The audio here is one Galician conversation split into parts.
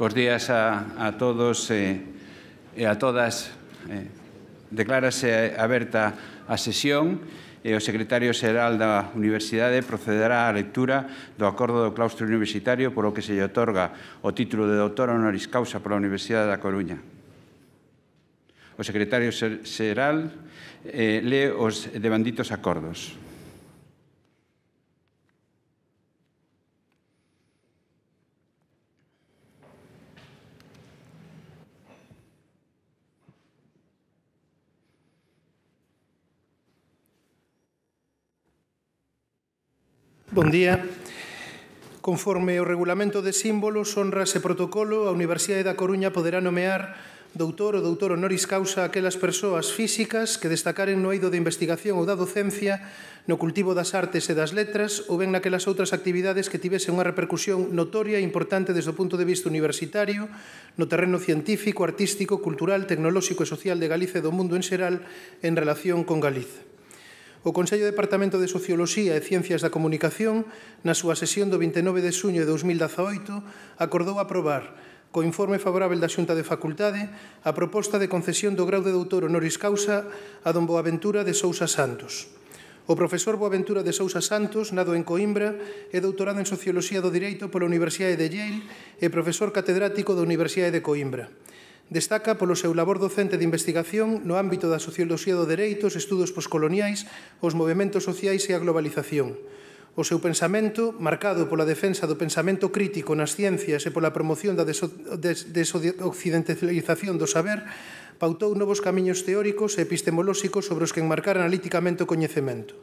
Bos días a todos e a todas. Declárase aberta a sesión e o secretario xeral da Universidade procederá á lectura do acordo do claustro universitario por o que se lle otorga o título de doutor honoris causa pola Universidade da Coruña. O secretario xeral lee os devanditos acordos. Bon día. Conforme o regulamento de símbolos, honras e protocolo, a Universidade da Coruña poderá nomear doutor ou doutor honoris causa a aquelas persoas físicas que destacaren no eido de investigación ou da docencia, no cultivo das artes e das letras, ou ben naquelas outras actividades que tivesen unha repercusión notoria e importante desde o punto de vista universitario, no terreno científico, artístico, cultural, tecnolóxico e social de Galicia e do mundo en xeral en relación con Galiza. O Consello de Departamento de Socioloxía e Ciencias da Comunicación, na súa sesión do 29 de xuño de 2018, acordou aprobar, co informe favorável da Xunta de Facultade, a proposta de concesión do grau de doutor honoris causa a don Boaventura de Sousa Santos. O profesor Boaventura de Sousa Santos, nado en Coimbra, é doutorado en Socioloxía do Direito pola Universidade de Yale e profesor catedrático da Universidade de Coimbra. Destaca polo seu labor docente de investigación no ámbito da socioloxía do dereito, os estudos poscoloniais, os movementos sociais e a globalización. O seu pensamento, marcado pola defensa do pensamento crítico nas ciencias e pola promoción da desoccidentalización do saber, pautou novos camiños teóricos e epistemolóxicos sobre os que enmarcar analíticamente o coñecemento.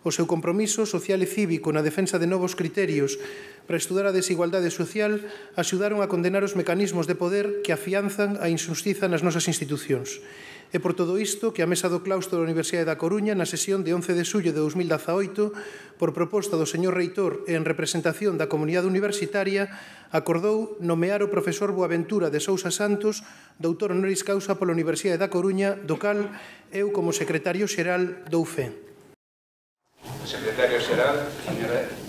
O seu compromiso social e cívico na defensa de novos criterios para estudar a desigualdade social axudaron a condenar os mecanismos de poder que afianzan a injustiza nas nosas institucións. É por todo isto que a Mesa do Claustro da Universidade da Coruña, na sesión de 11 de xullo de 2018, por proposta do señor reitor e en representación da comunidade universitaria, acordou nomear o profesor Boaventura de Sousa Santos doutor honoris causa pola Universidade da Coruña, do cal eu, como secretario xeral, dou fe. O secretario xeral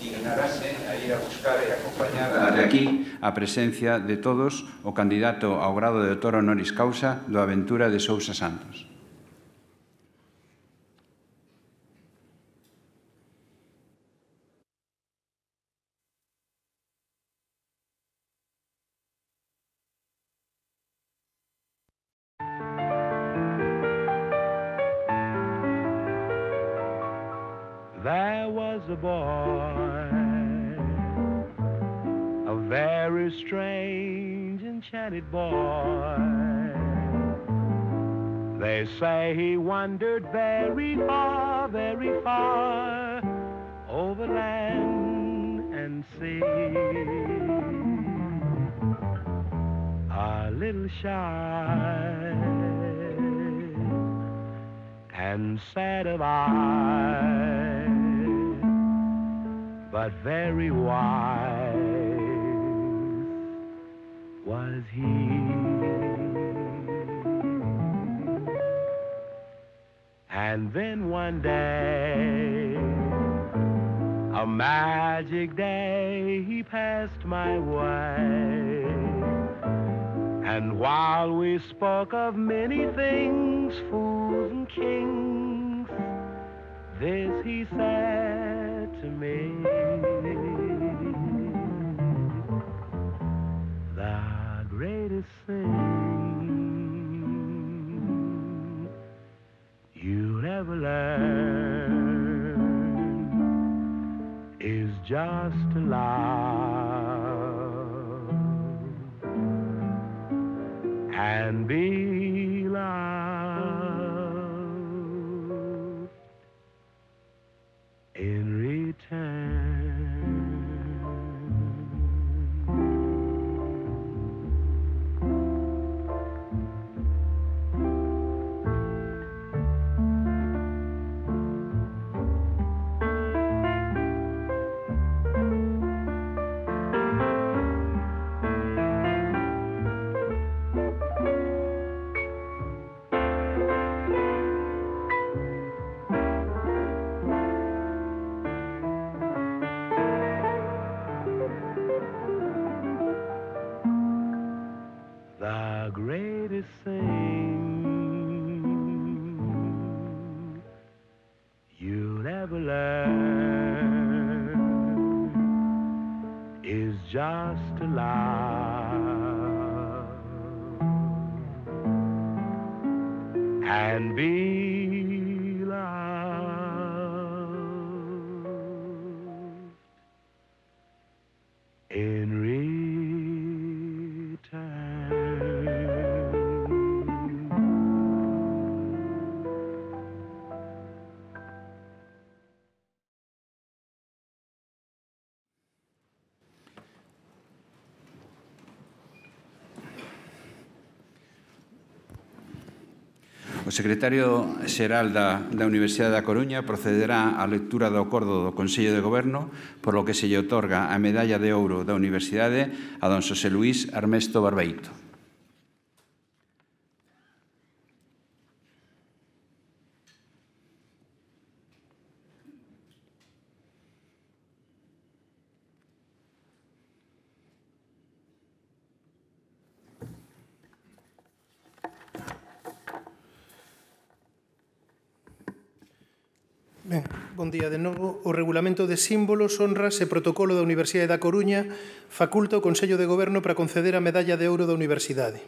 dignarase a ir a buscar e acompañar de aquí a presencia de todos o candidato ao grado de doutor honoris causa do Boaventura de Sousa Santos. There was a boy, a very strange, enchanted boy. They say he wandered very far over land and sea. A little shy and sad of eye, but very wise was he. And then one day, a magic day, he passed my way. And while we spoke of many things, fools and kings, this he said to me: the greatest thing you'll ever learn is just to love and be loved in return. Neverland is just a lie, and be loved in return. O secretario xeral da Universidade da Coruña procederá á lectura do acordo do Consello de Goberno por lo que se lle outorga a medalla de ouro da Universidade a don Xosé Luís Armesto Barbeito. Ben, bon día de novo. O Regulamento de Símbolos, Honras e Protocolo da Universidade da Coruña faculta o Consello de Goberno para conceder a Medalla de Ouro da Universidade.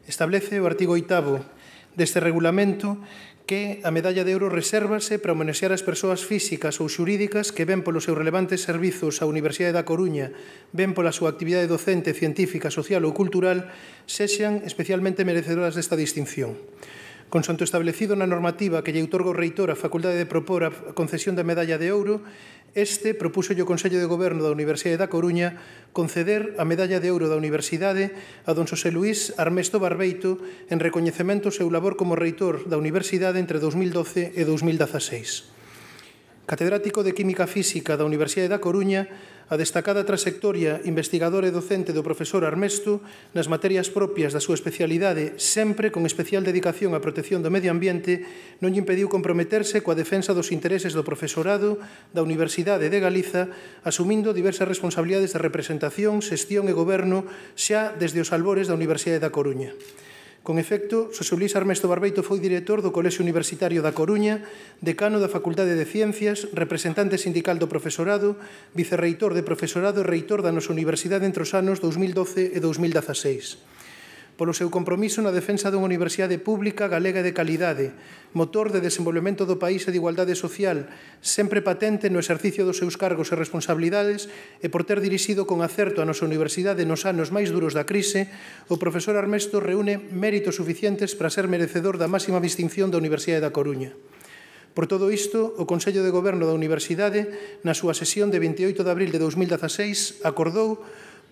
Establece o artigo 8º deste regulamento que a Medalla de Ouro resérvase para homenaxear as persoas físicas ou xurídicas que ben polos seus relevantes servizos á Universidade da Coruña, ben pola súa actividade docente, científica, social ou cultural, sexan especialmente merecedoras desta distinción. Consoante establecido na normativa que lle outorga o reitor a facultade de propor a concesión da medalla de ouro, este propuxo o Consello de Goberno da Universidade da Coruña conceder a medalla de ouro da Universidade a don Xosé Luís Armesto Barbeito en recoñecemento ao seu labor como reitor da Universidade entre 2012 e 2016. Catedrático de Química Física da Universidade da Coruña, a destacada trayectoria investigadora e docente do profesor Armesto nas materias propias da súa especialidade, sempre con especial dedicación á protección do medio ambiente, non lle impediu comprometerse coa defensa dos intereses do profesorado da Universidade de Galiza, asumindo diversas responsabilidades de representación, xestión e goberno xa desde os albores da Universidade da Coruña. Con efecto, Xosé Luís Armesto Barbeito foi director do Colexio Universitario da Coruña, decano da Facultade de Ciencias, representante sindical do profesorado, vicerreitor de profesorado e reitor da nosa universidade entre os anos 2012 e 2016. Polo seu compromiso na defensa dunha universidade pública, galega e de calidade, motor de desenvolvemento do país e de igualdade social, sempre patente no exercicio dos seus cargos e responsabilidades e por ter dirixido con acerto a nosa universidade nos anos máis duros da crise, o profesor Armesto reúne méritos suficientes para ser merecedor da máxima distinción da Universidade da Coruña. Por todo isto, o Consello de Goberno da Universidade, na súa sesión de 28 de abril de 2016, acordou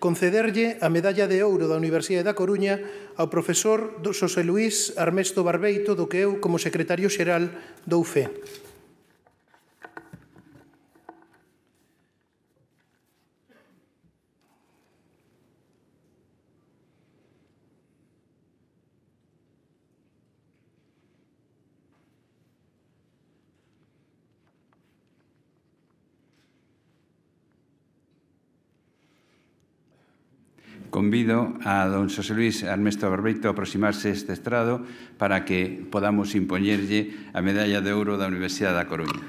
concederlle a medalla de ouro da Universidade da Coruña ao profesor Xosé Luís Armesto Barbeito, do que eu, como secretario xeral, dou fe. Convido a don Xosé Luís Armesto Barbeito a aproximarse este estrado para que podamos impoñerlle a medalla de ouro da Universidade da Coruña.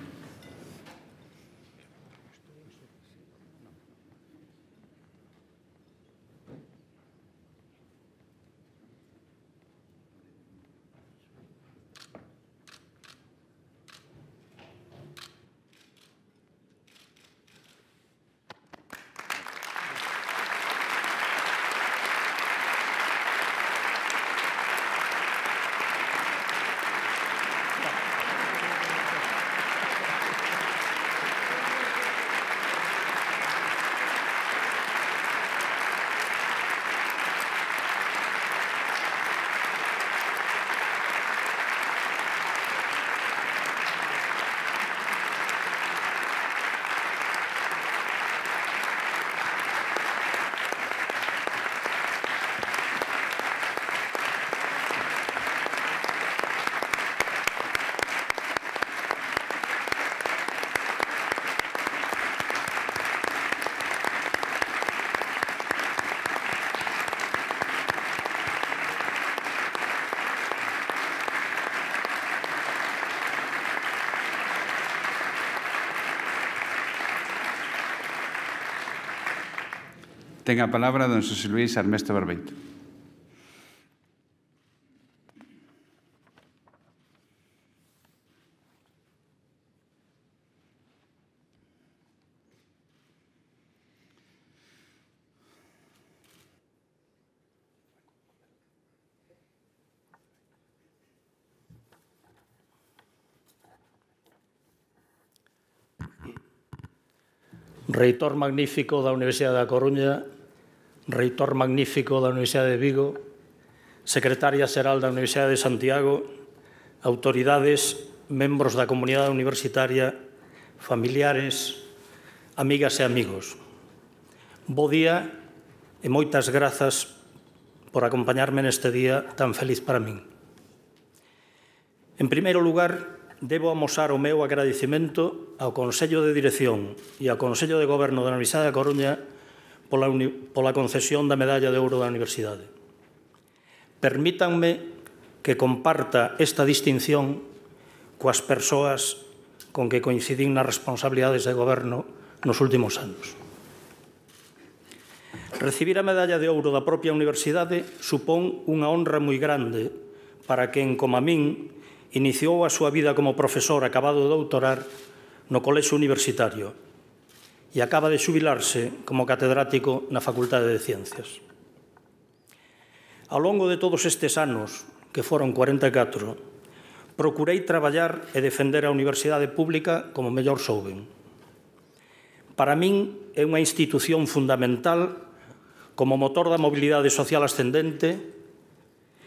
Ten a palabra don Xosé Luís Armesto Barbeito. Reitor magnífico da Universidade da Coruña, reitor magnífico da Universidade de Vigo, secretaria xeral da Universidade de Santiago, autoridades, membros da comunidade universitaria, familiares, amigas e amigos. Bo día e moitas grazas por acompañarme neste día tan feliz para min. En primeiro lugar, debo amosar o meu agradecimento ao Consello de Dirección e ao Consello de Goberno da Universidade da Coruña pola concesión da Medalla de Ouro da Universidade. Permítanme que comparta esta distinción coas persoas con que coincidín nas responsabilidades de goberno nos últimos anos. Recibir a Medalla de Ouro da propia Universidade supón unha honra moi grande para quen, como a min, iniciou a súa vida como profesor acabado de doutorar no colexio universitario e acaba de xubilarse como catedrático na Facultade de Ciencias. Ao longo de todos estes anos, que foron 44, procurei traballar e defender a universidade pública como mellor souben. Para min é unha institución fundamental como motor da mobilidade social ascendente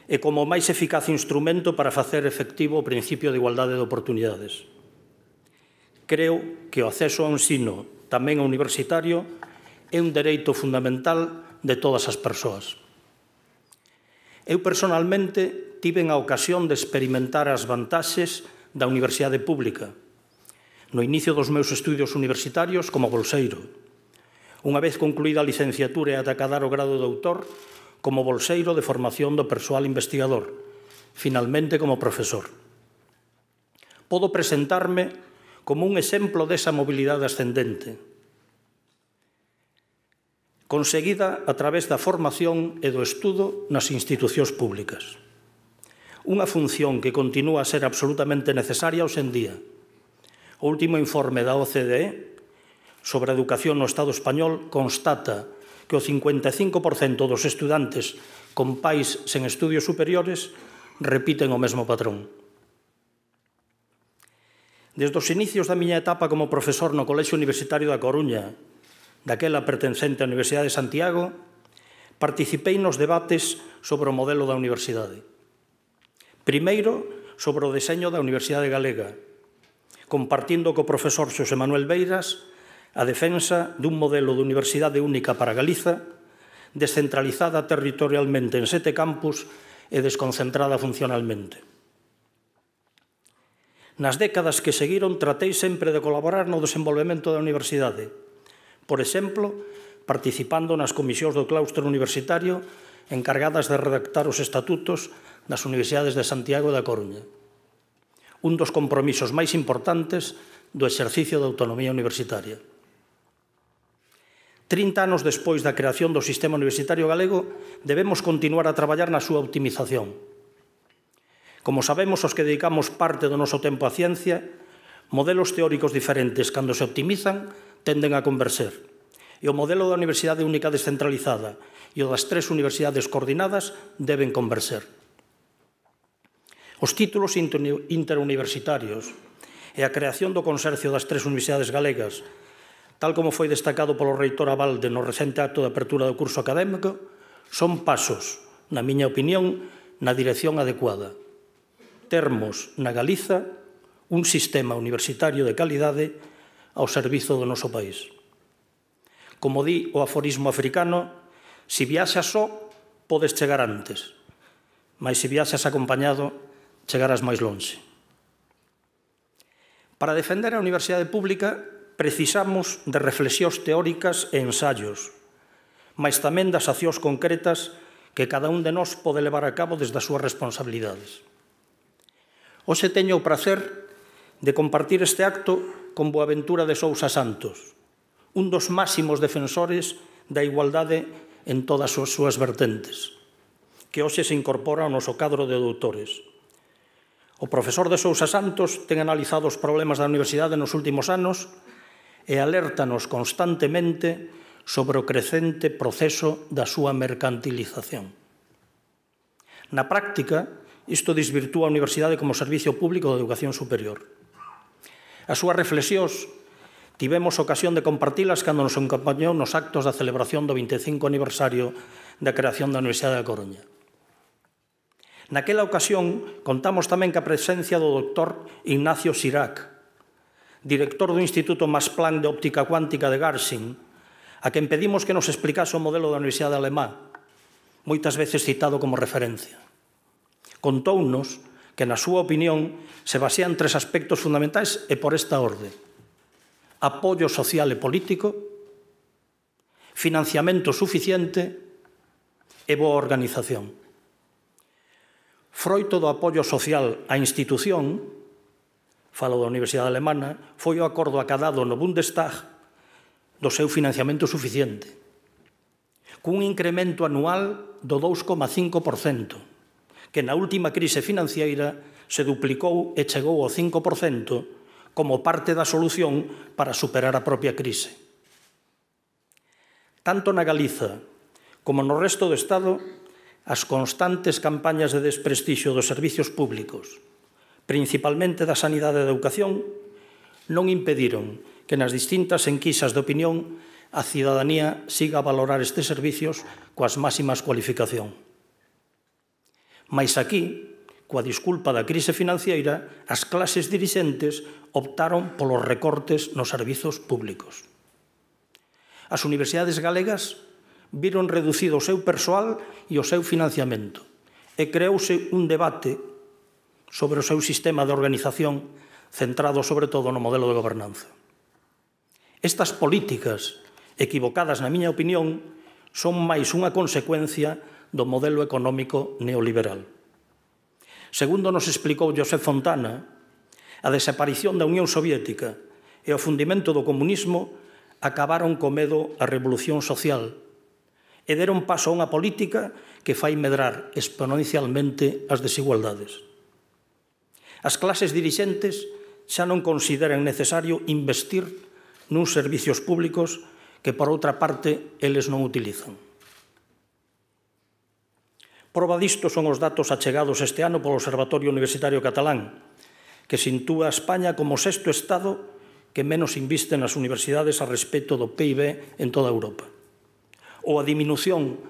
e como o máis eficaz instrumento para facer efectivo o principio de igualdade de oportunidades. Creo que o acceso ao ensino, tamén ao universitario, é un dereito fundamental de todas as persoas. Eu, personalmente, tiven a ocasión de experimentar as vantaxes da universidade pública no inicio dos meus estudios universitarios como bolseiro. Unha vez concluída a licenciatura e ata acadar o grado de doutor, como bolseiro de formación do persoal investigador, finalmente como profesor. Podo presentarme como un exemplo desa mobilidade ascendente, conseguida a través da formación e do estudo nas institucións públicas. Unha función que continúa a ser absolutamente necesaria hoxe en día. O último informe da OCDE sobre a educación no Estado español constata que o 55% dos estudantes con pais sen estudios superiores repiten o mesmo patrón. Desde os inicios da miña etapa como profesor no Colexio Universitario da Coruña, daquela pertencente á Universidade de Santiago, participei nos debates sobre o modelo da universidade. Primeiro, sobre o deseño da Universidade Galega, compartindo co profesor Xosé Manuel Beiras a defensa dun modelo de universidade única para Galiza, descentralizada territorialmente en 7 campus e desconcentrada funcionalmente. Nas décadas que seguiron, tratei sempre de colaborar no desenvolvemento da universidade, por exemplo, participando nas comisións do claustro universitario encargadas de redactar os estatutos das universidades de Santiago e da Coruña. Un dos compromisos máis importantes do exercicio da autonomía universitaria. 30 anos despois da creación do sistema universitario galego, debemos continuar a traballar na súa optimización. Como sabemos, os que dedicamos parte do noso tempo á ciencia, modelos teóricos diferentes, cando se optimizan, tenden a converxer. E o modelo da Universidade Única descentralizada e o das 3 universidades coordinadas deben converxer. Os títulos interuniversitarios e a creación do consorcio das 3 universidades galegas, tal como foi destacado polo reitor Abalde no recente acto de apertura do curso académico, son pasos, na miña opinión, na dirección adecuada. Termos na Galiza un sistema universitario de calidade ao servizo do noso país. Como di o aforismo africano, si viaxas só, podes chegar antes, mas se viaxas acompañado, chegarás máis lonxe. Para defender a universidade pública, precisamos de reflexións teóricas e ensaios, mas tamén das accións concretas que cada un de nós pode levar a cabo desde as súas responsabilidades. Hoxe teño o prazer de compartir este acto con Boaventura de Sousa Santos, un dos máximos defensores da igualdade en todas as súas vertentes, que hoxe se incorpora ao noso cadro de doutores. O profesor de Sousa Santos ten analizado os problemas da universidade nos últimos anos e alértanos constantemente sobre o crecente proceso da súa mercantilización. Na práctica, isto desvirtúa a universidade como servicio público de educación superior. As súas reflexións tivemos ocasión de compartilas cando nos acompañou nos actos da celebración do 25 aniversario da creación da Universidade da Coruña. Naquela ocasión, contamos tamén ca presencia do Dr. Ignacio Sirac, director do Instituto Max-Planck de Óptica Cuántica de Garching, a quen pedimos que nos explicase o modelo da Universidade Alemá, moitas veces citado como referencia. Contounos que, na súa opinión, se basea en 3 aspectos fundamentais e por esta orde: apoio social e político, financiamento suficiente e boa organización. Froito do apoio social á institución, falo da Universidade Alemana, foi o acordo acadado no Bundestag do seu financiamento suficiente, cun incremento anual do 2,5%, que na última crise financiera se duplicou e chegou ao 5%, como parte da solución para superar a propia crise. Tanto na Galiza como no resto do Estado, as constantes campañas de desprestixio dos servicios públicos, principalmente da sanidade e da educación, non impediron que nas distintas enquisas de opinión a cidadanía siga a valorar estes servicios coas máximas cualificación. Mais aquí, coa disculpa da crise financiera, as clases dirixentes optaron polos recortes nos servizos públicos. As universidades galegas viron reducido o seu persoal e o seu financiamento e creouse un debate sobre o seu sistema de organización centrado sobre todo no modelo de gobernanza. Estas políticas, equivocadas na miña opinión, son máis unha consecuencia do modelo económico neoliberal. Segundo nos explicou Josep Fontana, a desaparición da Unión Soviética e o fundimento do comunismo acabaron co medo á revolución social e deron paso a unha política que fai medrar exponencialmente as desigualdades. As clases dirixentes xa non consideran necesario investir nuns servicios públicos que, por outra parte, eles non utilizan. Proba disto son os datos achegados este ano polo Observatorio Universitario Catalán, que sitúa a España como o 6º Estado que menos inviste nas universidades a respecto do PIB en toda Europa. Ou a diminución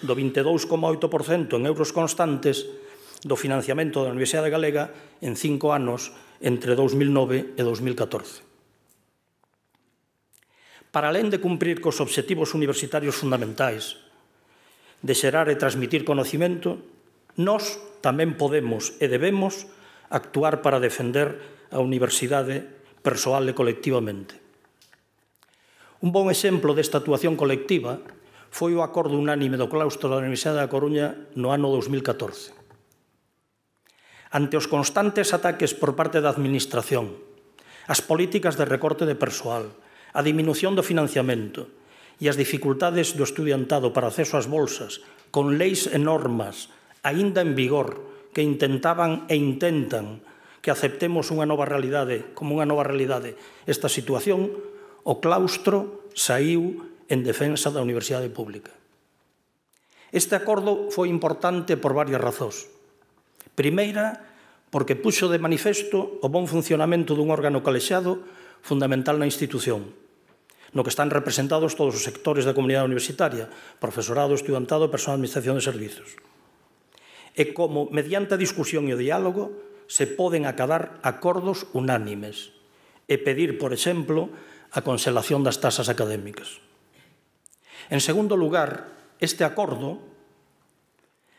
do 22,8% en euros constantes do financiamento da Universidade Galega en 5 anos entre 2009 e 2014. Para alén de cumprir cos obxectivos universitarios fundamentais, de xerar e transmitir conocimento, nós tamén podemos e debemos actuar para defender a universidade persoal e colectivamente. Un bon exemplo desta actuación colectiva foi o acordo unánime do claustro da Universidade da Coruña no ano 2014. Ante os constantes ataques por parte da Administración, as políticas de recorte de persoal, a diminución do financiamento e as dificultades do estudiantado para acceso ás bolsas, con leis e normas aínda en vigor que intentaban e intentan que aceptemos unha nova realidade, como unha nova realidade esta situación, o claustro saíu en defensa da universidade pública. Este acordo foi importante por varias razóns. Primeira, porque puxo de manifesto o bon funcionamento dun órgano colexiado fundamental na institución, no que están representados todos os sectores da comunidade universitaria, profesorado, estudantado e persoal de administración de servizos. E como, mediante a discusión e o diálogo, se poden acadar acordos unánimes e pedir, por exemplo, a conxelación das tasas académicas. En segundo lugar, este acordo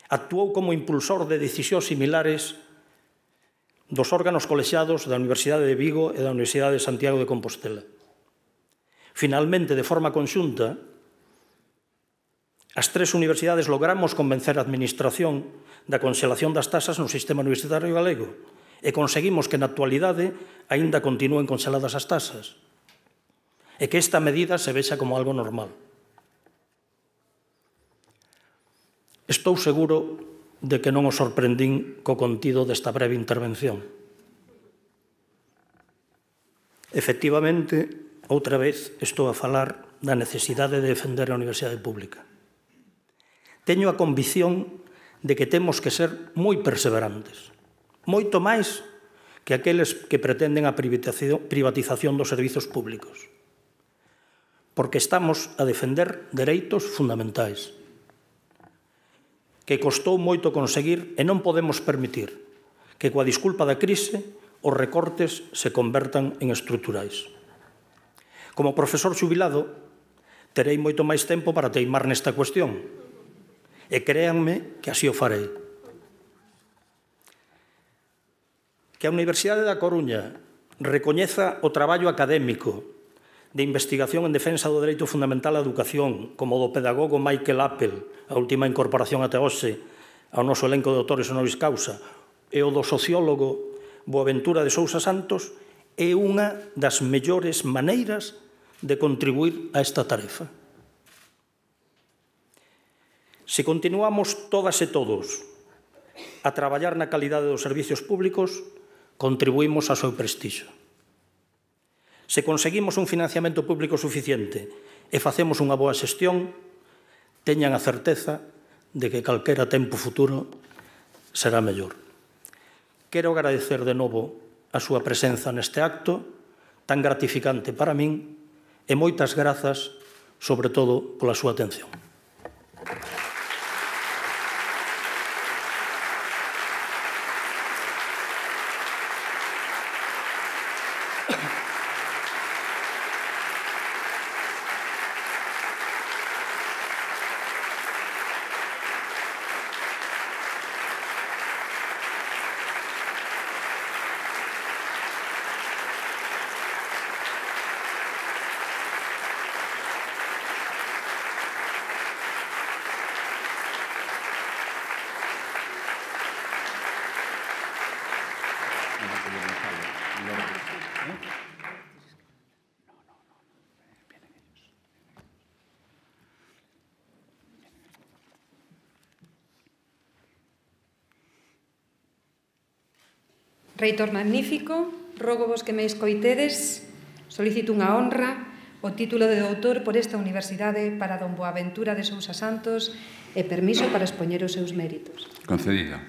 actuou como impulsor de decisións similares dos órganos colexiados da Universidade de Vigo e da Universidade de Santiago de Compostela. Finalmente, de forma conxunta, as 3 universidades logramos convencer a Administración da conxelación das tasas no sistema universitario galego e conseguimos que na actualidade aínda continúen conxeladas as tasas e que esta medida se vexa como algo normal. Estou seguro de que non os sorprendín co contido desta breve intervención. Efectivamente, outra vez estou a falar da necesidade de defender a universidade pública. Teño a convicción de que temos que ser moi perseverantes, moito máis que aqueles que pretenden a privatización dos servizos públicos, porque estamos a defender dereitos fundamentais, que costou moito conseguir e non podemos permitir que coa disculpa da crise os recortes se convertan en estruturais. Como profesor xubilado, terei moito máis tempo para teimar nesta cuestión, e créanme que así o farei. Que a Universidade da Coruña recoñeza o traballo académico de investigación en defensa do dereito fundamental á educación, como do pedagogo Michael Appel, a última incorporación até hoxe ao noso elenco de autores honoris causa, e o do sociólogo Boaventura de Sousa Santos, é unha das mellores maneiras de contribuir a esta tarefa. Se continuamos todas e todos a traballar na calidade dos servicios públicos, contribuímos ao seu prestixio. Se conseguimos un financiamento público suficiente e facemos unha boa xestión, teñan a certeza de que calquera tempo futuro será mellor. Quero agradecer de novo a súa presenza neste acto tan gratificante para min e moitas grazas, sobre todo, pola súa atención. Reitor magnífico, rógovos que me escoitedes, solicito unha honra o título de doutor por esta universidade para don Boaventura de Sousa Santos e permiso para expoñer os seus méritos. Concedido.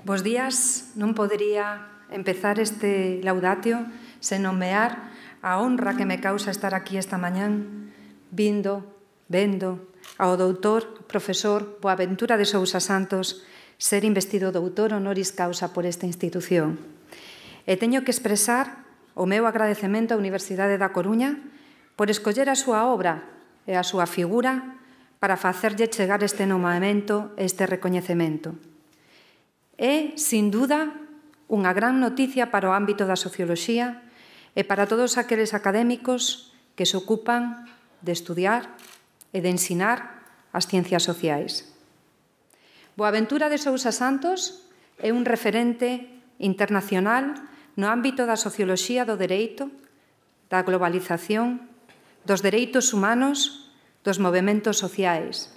Bos días, non podería empezar este laudatio sen nomear a honra que me causa estar aquí esta mañán vendo ao doutor, profesor Boaventura de Sousa Santos ser investido doutor honoris causa por esta institución. E teño que expresar o meu agradecemento á Universidade da Coruña por escoller a súa obra e a súa figura para facerlle chegar este nomamento e este recoñecemento. É, sin duda, unha gran noticia para o ámbito da socioloxía e para todos aqueles académicos que se ocupan de estudiar e de ensinar as ciencias sociais. Boaventura de Sousa Santos é un referente internacional no ámbito da socioloxía do dereito, da globalización, dos dereitos humanos, dos movementos sociais.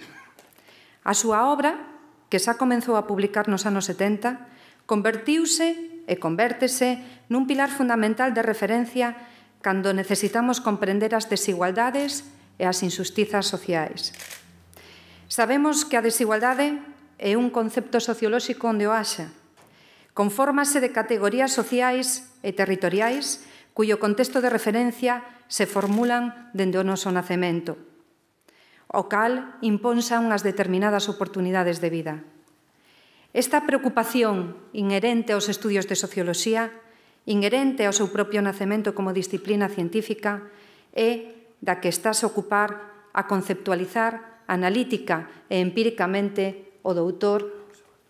A súa obra, que xa comenzou a publicar nos anos 70, convertiuse e convértese nun pilar fundamental de referencia cando necesitamos comprender as desigualdades e as injustizas sociais. Sabemos que a desigualdade é un concepto sociolóxico onde o haxa. Confórmase de categorías sociais e territoriais cuyo contexto de referencia se formulan dende o noso nacemento, o cal imponsa unhas determinadas oportunidades de vida. Esta preocupación inherente aos estudios de socioloxía, inherente ao seu propio nacemento como disciplina científica, é da que estás a ocupar a conceptualizar analítica e empíricamente o doutor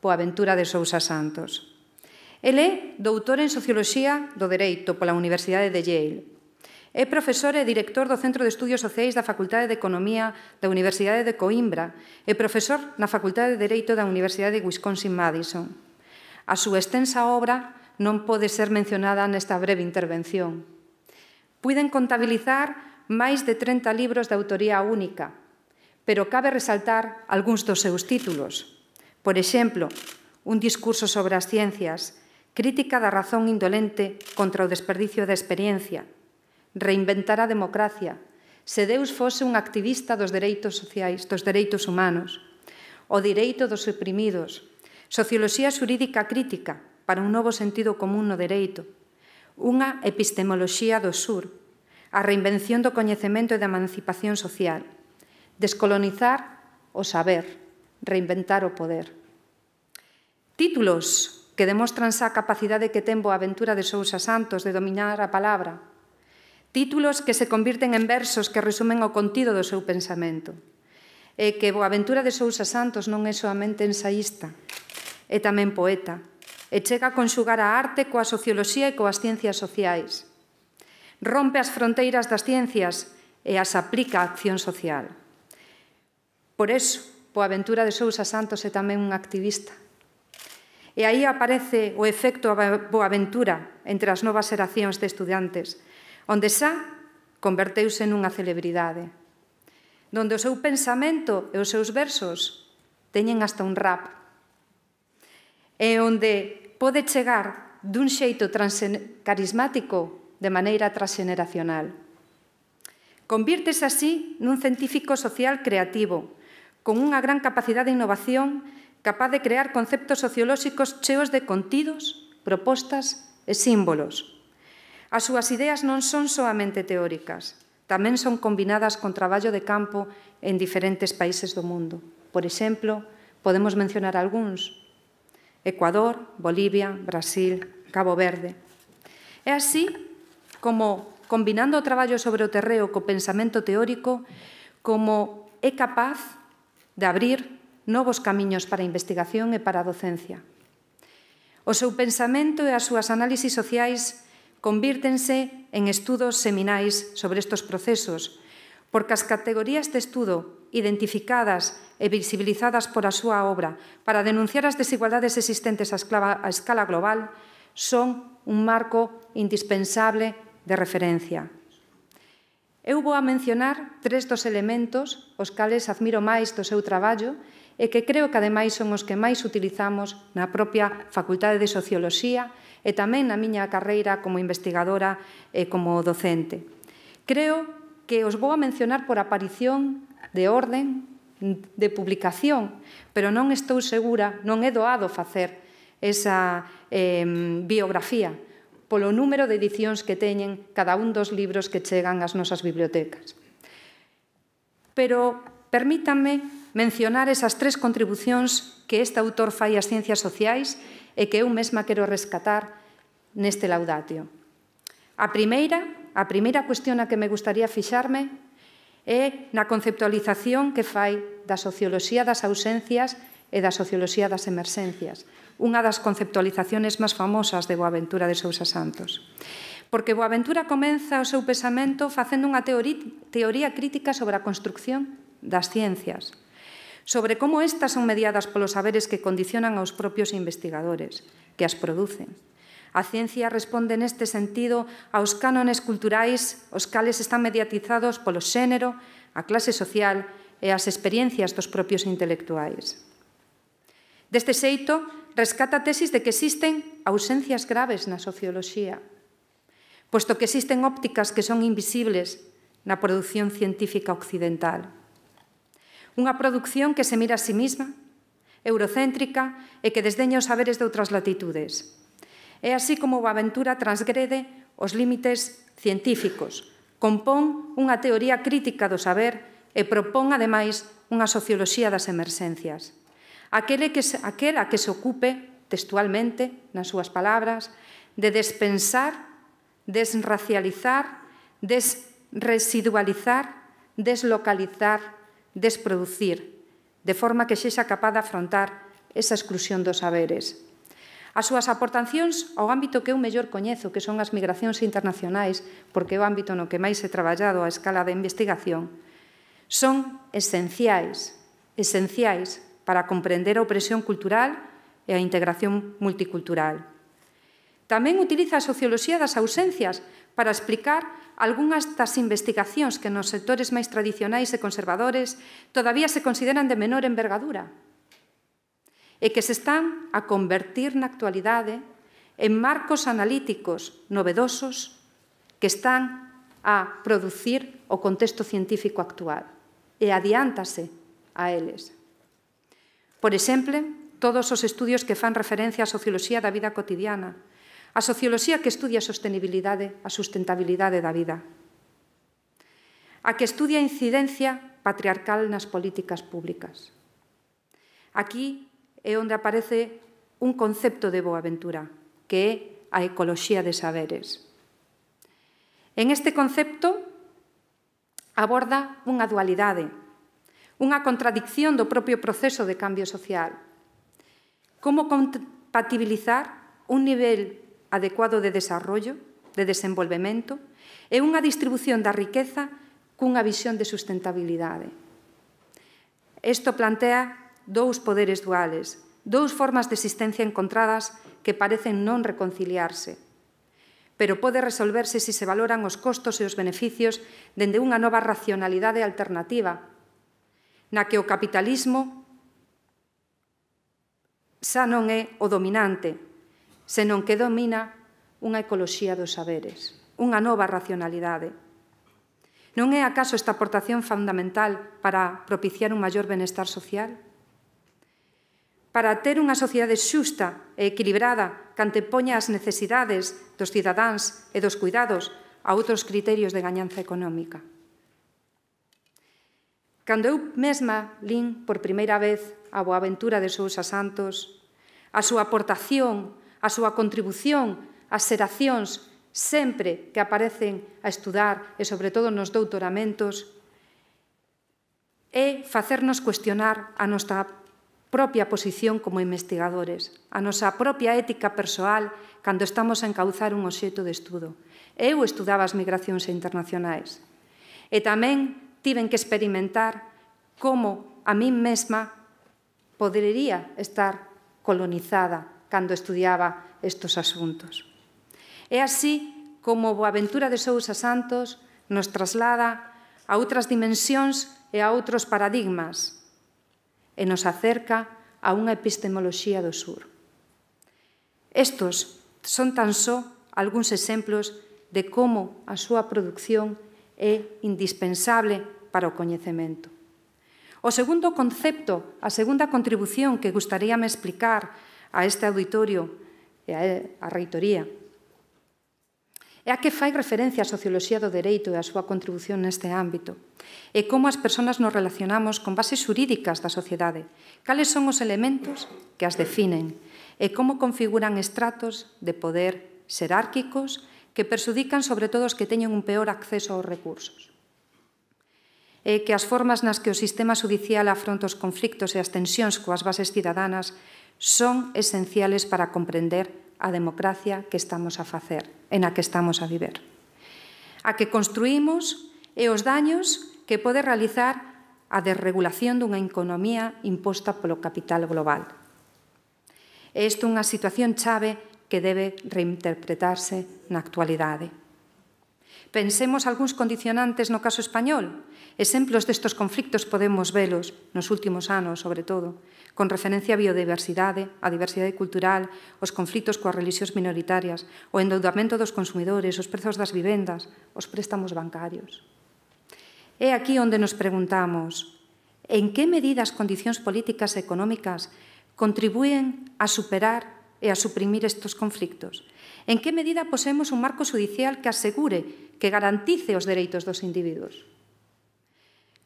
Boaventura de Sousa Santos. El é doutor en Socioloxía do Dereito pola Universidade de Yale É profesor e director do Centro de Estudios Sociais da Facultade de Economía da Universidade de Coimbra e profesor na Facultade de Dereito da Universidade de Wisconsin-Madison. A súa extensa obra non pode ser mencionada nesta breve intervención. Puiden contabilizar máis de 30 libros de autoría única, pero cabe resaltar algúns dos seus títulos. Por exemplo, Un discurso sobre as ciencias, Crítica da razón indolente contra o desperdicio da experiencia, Reinventar a democracia, Se Deus fose un activista dos dereitos sociais, dos dereitos humanos, O direito dos oprimidos, Socioloxía xurídica crítica para un novo sentido común no dereito, Unha epistemoloxía do sur, A reinvención do coñecemento e da emancipación social, Descolonizar o saber, Reinventar o poder. Títulos que demostran xa a capacidade que ten Boaventura de Sousa Santos de dominar a palabra. Títulos que se convirten en versos que resumen o contido do seu pensamento. E que Boaventura de Sousa Santos non é soamente ensaísta, é tamén poeta, e chega a conxugar a arte coa socioloxía e coas ciencias sociais. Rompe as fronteiras das ciencias e as aplica á acción social. Por eso, Boaventura de Sousa Santos é tamén un activista. E aí aparece o efecto Boaventura entre as novas xeracións de estudantes, onde xa converteuse nunha celebridade, donde o seu pensamento e os seus versos teñen hasta un rap, e onde pode chegar dun xeito carismático de maneira transxeneracional. Convírtese así nun científico social creativo, con unha gran capacidade de innovación, capaz de crear conceptos sociolóxicos cheos de contidos, propostas e símbolos. As súas ideas non son soamente teóricas, tamén son combinadas con traballo de campo en diferentes países do mundo. Por exemplo, podemos mencionar algúns: Ecuador, Bolivia, Brasil, Cabo Verde. É así como, combinando o traballo sobre o terreo co pensamento teórico, como é capaz de abrir novos camiños para a investigación e para a docencia. O seu pensamento e as súas análisis sociais convírtense en estudos seminais sobre estes procesos, porque as categorías de estudo identificadas e visibilizadas por a súa obra para denunciar as desigualdades existentes a escala global son un marco indispensable de referencia. Eu vou a mencionar 3 dos elementos os cales admiro máis do seu traballo e que creo que ademais son os que máis utilizamos na propia Facultade de Socioloxía e tamén na miña carreira como investigadora e como docente. Creo que os vou a mencionar por aparición de orden de publicación, pero non estou segura, non é doado facer esa biografía polo número de edicións que teñen cada un dos libros que chegan ás nosas bibliotecas. Pero permítanme mencionar esas 3 contribucións que este autor fai ás ciencias sociais e que eu mesma quero rescatar neste laudatio. A primeira cuestión a que me gustaría fixarme é na conceptualización que fai da socioloxía das ausencias e da socioloxía das emerxencias, unha das conceptualizaciones máis famosas de Boaventura de Sousa Santos. Porque Boaventura comeza o seu pensamento facendo unha teoría crítica sobre a construcción das ciencias, sobre como estas son mediadas polos saberes que condicionan aos propios investigadores, que as producen. A ciencia responde neste sentido aos cánones culturais, os cales están mediatizados polo xénero, a clase social e as experiencias dos propios intelectuais. Deste xeito, rescata a tesis de que existen ausencias graves na socioloxía, posto que existen ópticas que son invisibles na produción científica occidental. Unha produción que se mira a sí mesma, eurocéntrica e que desdeña os saberes de outras latitudes. É así como Boaventura transgrede os límites científicos, compón unha teoría crítica do saber e propón, ademais, unha socioloxía das emerxencias. Aquela que se ocupe, textualmente, nas súas palabras, de despensar, desracializar, desresidualizar, deslocalizar, desproducir, de forma que sexa capaz de afrontar esa exclusión dos saberes. As súas aportacións ao ámbito que eu mellor coñezo, que son as migracións internacionais, porque é o ámbito no que máis he traballado a escala de investigación, son esenciais para comprender a opresión cultural e a integración multicultural. Tamén utiliza a socioloxía das ausencias para explicar algunhas das investigacións que nos sectores máis tradicionais e conservadores todavía se consideran de menor envergadura e que se están a convertir na actualidade en marcos analíticos novedosos que están a producir o contexto científico actual e adiántase a eles. Por exemplo, todos os estudios que fan referencia á socioloxía da vida cotidiana, a socioloxía que estudia a sostenibilidade, a sustentabilidade da vida, a que estudia a incidencia patriarcal nas políticas públicas. Aquí é onde aparece un concepto de Boaventura, que é a ecoloxía de saberes. En este concepto aborda unha dualidade, unha contradicción do propio proceso de cambio social. Como compatibilizar un nivel adecuado de desarrollo, de desenvolvemento, e unha distribución da riqueza cunha visión de sustentabilidade. Isto plantea dous poderes duales, dous formas de existencia encontradas que parecen non reconciliarse, pero pode resolverse se se valoran os costos e os beneficios dende unha nova racionalidade alternativa, na que o capitalismo xa non é o dominante, senón que domina unha ecoloxía dos saberes, unha nova racionalidade. Non é acaso esta aportación fundamental para propiciar un maior benestar social? Para ter unha sociedade xusta e equilibrada que antepoña as necesidades dos cidadáns e dos cuidados a outros criterios de gañanza económica. Cando eu mesma lín por primeira vez a Boaventura de Sousa Santos, a súa aportación, a súa contribución, as xeracións sempre que aparecen a estudar e sobre todo nos doutoramentos, é facernos cuestionar a nosa propia posición como investigadores, a nosa propia ética persoal cando estamos a encauzar un obxecto de estudo. Eu estudaba as migracións internacionais e tamén tiven que experimentar como a min mesma podería estar colonizada cando estudiaba estes asuntos. É así como Boaventura de Sousa Santos nos traslada a outras dimensións e a outros paradigmas e nos acerca a unha epistemoloxía do sur. Estos son tan só algúns exemplos de como a súa produción é indispensable para o coñecemento. O segundo concepto, a segunda contribución que gustaríame explicar a este auditorio e a reitoría, é a que fai referencia á socioloxía do dereito e a súa contribución neste ámbito, e como as persoas nos relacionamos con bases xurídicas da sociedade, cales son os elementos que as definen, e como configuran estratos de poder xerárquicos que perxudican sobre todo os que teñen un peor acceso aos recursos. E que as formas nas que o sistema judicial afronta os conflictos e as tensións coas bases cidadanas son esenciales para comprender a democracia que estamos a facer, en a que estamos a viver. A que construímos e os daños que pode realizar a desregulación dunha economía imposta polo capital global. É isto unha situación chave que debe reinterpretarse na actualidade. Pensemos algúns condicionantes no caso español. Exemplos destes conflictos podemos velos nos últimos anos, sobre todo, con referencia á biodiversidade, á diversidade cultural, os conflitos coas relixións minoritarias, o endeudamento dos consumidores, os prezos das vivendas, os préstamos bancarios. É aquí onde nos preguntamos en que medida as condicións políticas e económicas contribúen a superar e a suprimir estes conflictos. En que medida poseemos un marco judicial que asegure, que garantice os dereitos dos individuos.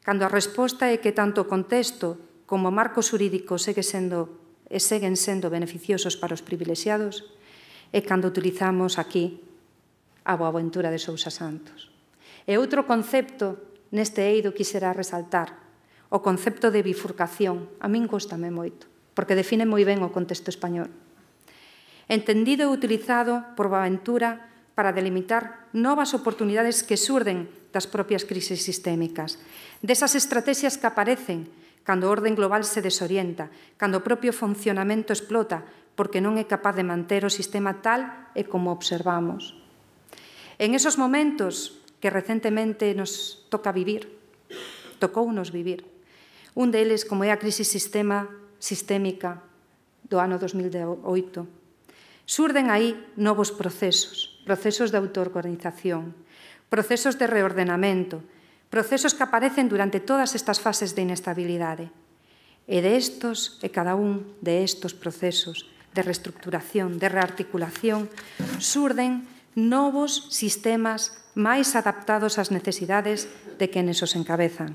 Cando a resposta é que tanto o contexto como o marco xurídico seguen sendo beneficiosos para os privilexiados, é cando utilizamos aquí a Boaventura de Sousa Santos. E outro concepto neste eido quixera resaltar, o concepto de bifurcación. A min góstame moito, porque define moi ben o contexto español. entendido e utilizado por Boaventura para delimitar novas oportunidades que surden das propias crisis sistémicas, desas estrategias que aparecen cando o orden global se desorienta, cando o propio funcionamento explota, porque non é capaz de manter o sistema tal e como observamos. En esos momentos que recentemente nos toca vivir, tocounos vivir, un deles como é a crisis sistémica do ano 2008, surden aí novos procesos de autoorganización, procesos de reordenamento, procesos que aparecen durante todas estas fases de inestabilidade. E de estos, e cada un de estos procesos de reestructuración, de rearticulación, surden novos sistemas máis adaptados ás necesidades de quenes os encabezan.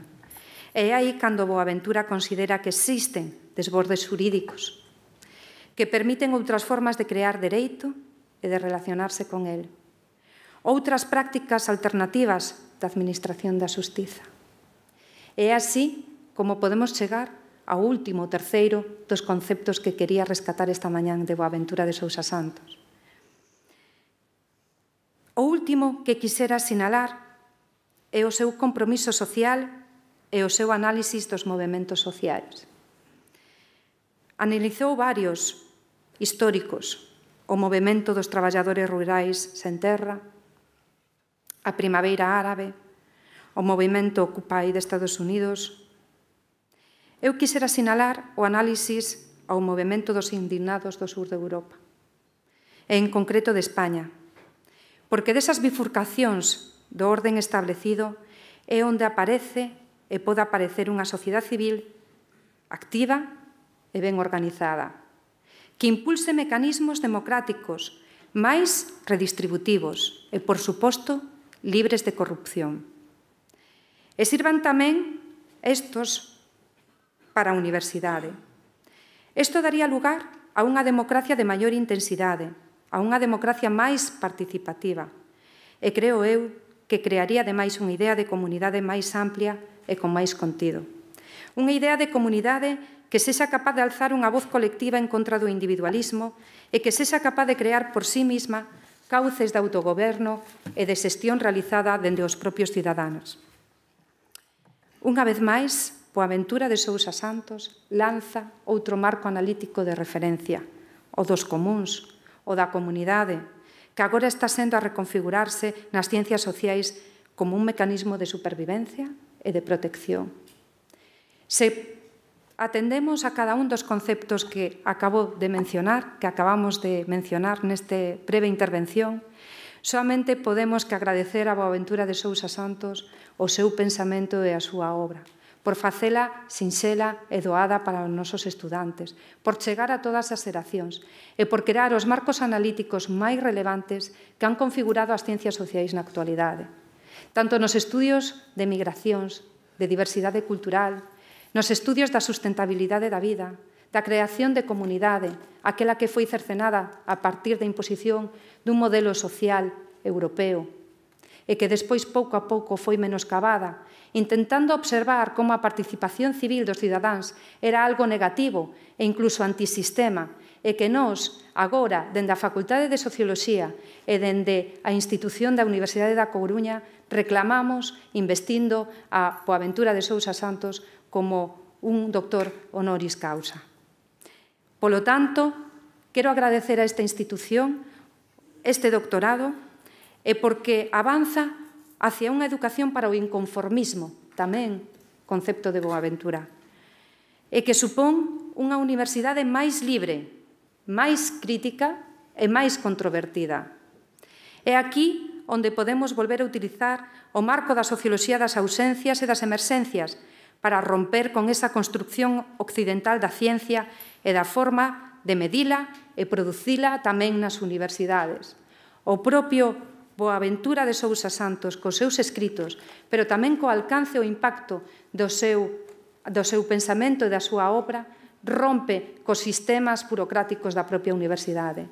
E aí cando Boaventura considera que existen desbordes xurídicos que permiten outras formas de crear dereito e de relacionarse con el. Outras prácticas alternativas da administración da xustiza. É así como podemos chegar ao último, terceiro, dos conceptos que quería rescatar esta mañán de Boaventura de Sousa Santos. O último que quixera sinalar é o seu compromiso social e o seu análisis dos movementos sociais. Analizou varios históricos, o movemento dos traballadores rurais sen terra, a Primavera Árabe, o movemento Occupy de Estados Unidos. Eu quixera sinalar o análisis ao movemento dos indignados do sur de Europa, e en concreto de España, porque desas bifurcacións do orden establecido é onde aparece e pode aparecer unha sociedade civil activa e ben organizada, que impulse mecanismos democráticos máis redistributivos e, por suposto, libres de corrupción. E sirvan tamén estos para a universidade. Isto daría lugar a unha democracia de maior intensidade, a unha democracia máis participativa. E creo eu que crearía ademais unha idea de comunidade máis amplia e con máis contido. Unha idea de comunidade que sexa capaz de alzar unha voz colectiva en contra do individualismo e que sexa capaz de crear por sí mesma cauces de autogoberno e de xestión realizada dende os propios cidadáns. Unha vez máis, Boaventura de Sousa Santos lanza outro marco analítico de referencia, o dos comuns, o da comunidade, que agora está sendo a reconfigurarse nas ciencias sociais como un mecanismo de supervivencia e de protección. Se atendemos a cada un dos conceptos que acabamos de mencionar neste breve intervención, soamente podemos que agradecer a Boaventura de Sousa Santos o seu pensamento e a súa obra, por facela sinxela e doada para os nosos estudantes, por chegar a todas as xeracións e por crear os marcos analíticos máis relevantes que han configurado as ciencias sociais na actualidade, tanto nos estudios de migracións, de diversidade cultural, nos estudios da sustentabilidade da vida, da creación de comunidade, aquela que foi cercenada a partir da imposición dun modelo social europeo e que despois pouco a pouco foi menoscabada, intentando observar como a participación civil dos cidadáns era algo negativo e incluso antisistema, e que nós, agora, dende a Facultade de Socioloxía e dende a institución da Universidade da Coruña, reclamamos investindo a Boaventura de Sousa Santos como un doctor honoris causa. Polo tanto, quero agradecer a esta institución este doctorado e porque avanza hacia unha educación para o inconformismo, tamén concepto de Boaventura, e que supón unha universidade máis libre, máis crítica e máis controvertida. É aquí onde podemos volver a utilizar o marco da socioloxía das ausencias e das emerxencias para romper con esa construcción occidental da ciencia e da forma de medila e producila tamén nas universidades. O propio Boaventura de Sousa Santos, cos seus escritos, pero tamén co alcance e o impacto do seu pensamento e da súa obra, rompe cos sistemas burocráticos da propia universidade.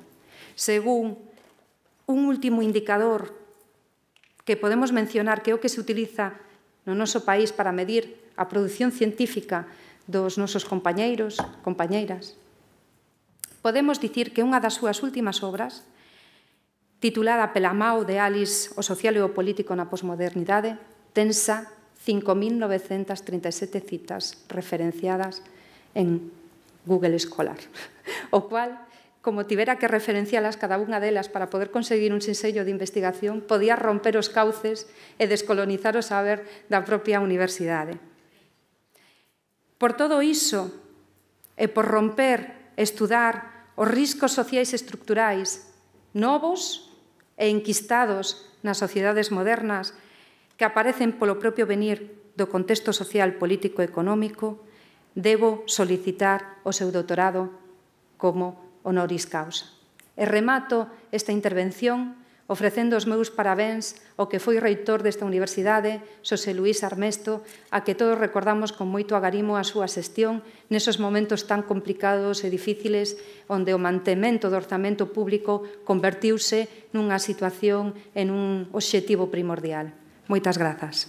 Según un último indicador que podemos mencionar, que é o que se utiliza no noso país para medir a produción científica dos nosos compañeiros, compañeiras, podemos dicir que unha das súas últimas obras, titulada Pela Mau de Alice, o social e o político na posmodernidade, tensa 5.937 citas referenciadas en Google Scholar, o cual, como tivera que referencialas cada unha delas para poder conseguir un sinsello de investigación, podía romper os cauces e descolonizar o saber da propia universidade. Por todo iso, e por romper, estudar os riscos sociais estructurais novos e enquistados nas sociedades modernas que aparecen polo propio venir do contexto social, político e económico, debo solicitar o seu doutorado como honoris causa. E remato esta intervención ofrecendo os meus parabéns ao que foi reitor desta universidade, Xosé Luís Armesto, a que todos recordamos con moito agarimo a súa xestión nesos momentos tan complicados e difíciles onde o mantemento do orzamento público convertiuse nunha situación en un obxectivo primordial. Moitas grazas.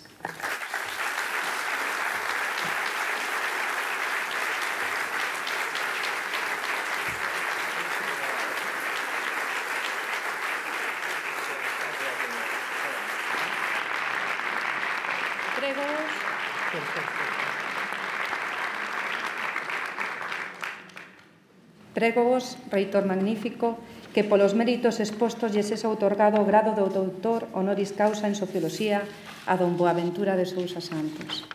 Prégovos, reitor magnífico, que polos méritos expostos lles é outorgado o grado de doutor honoris causa en Socioloxía a don Boaventura de Sousa Santos.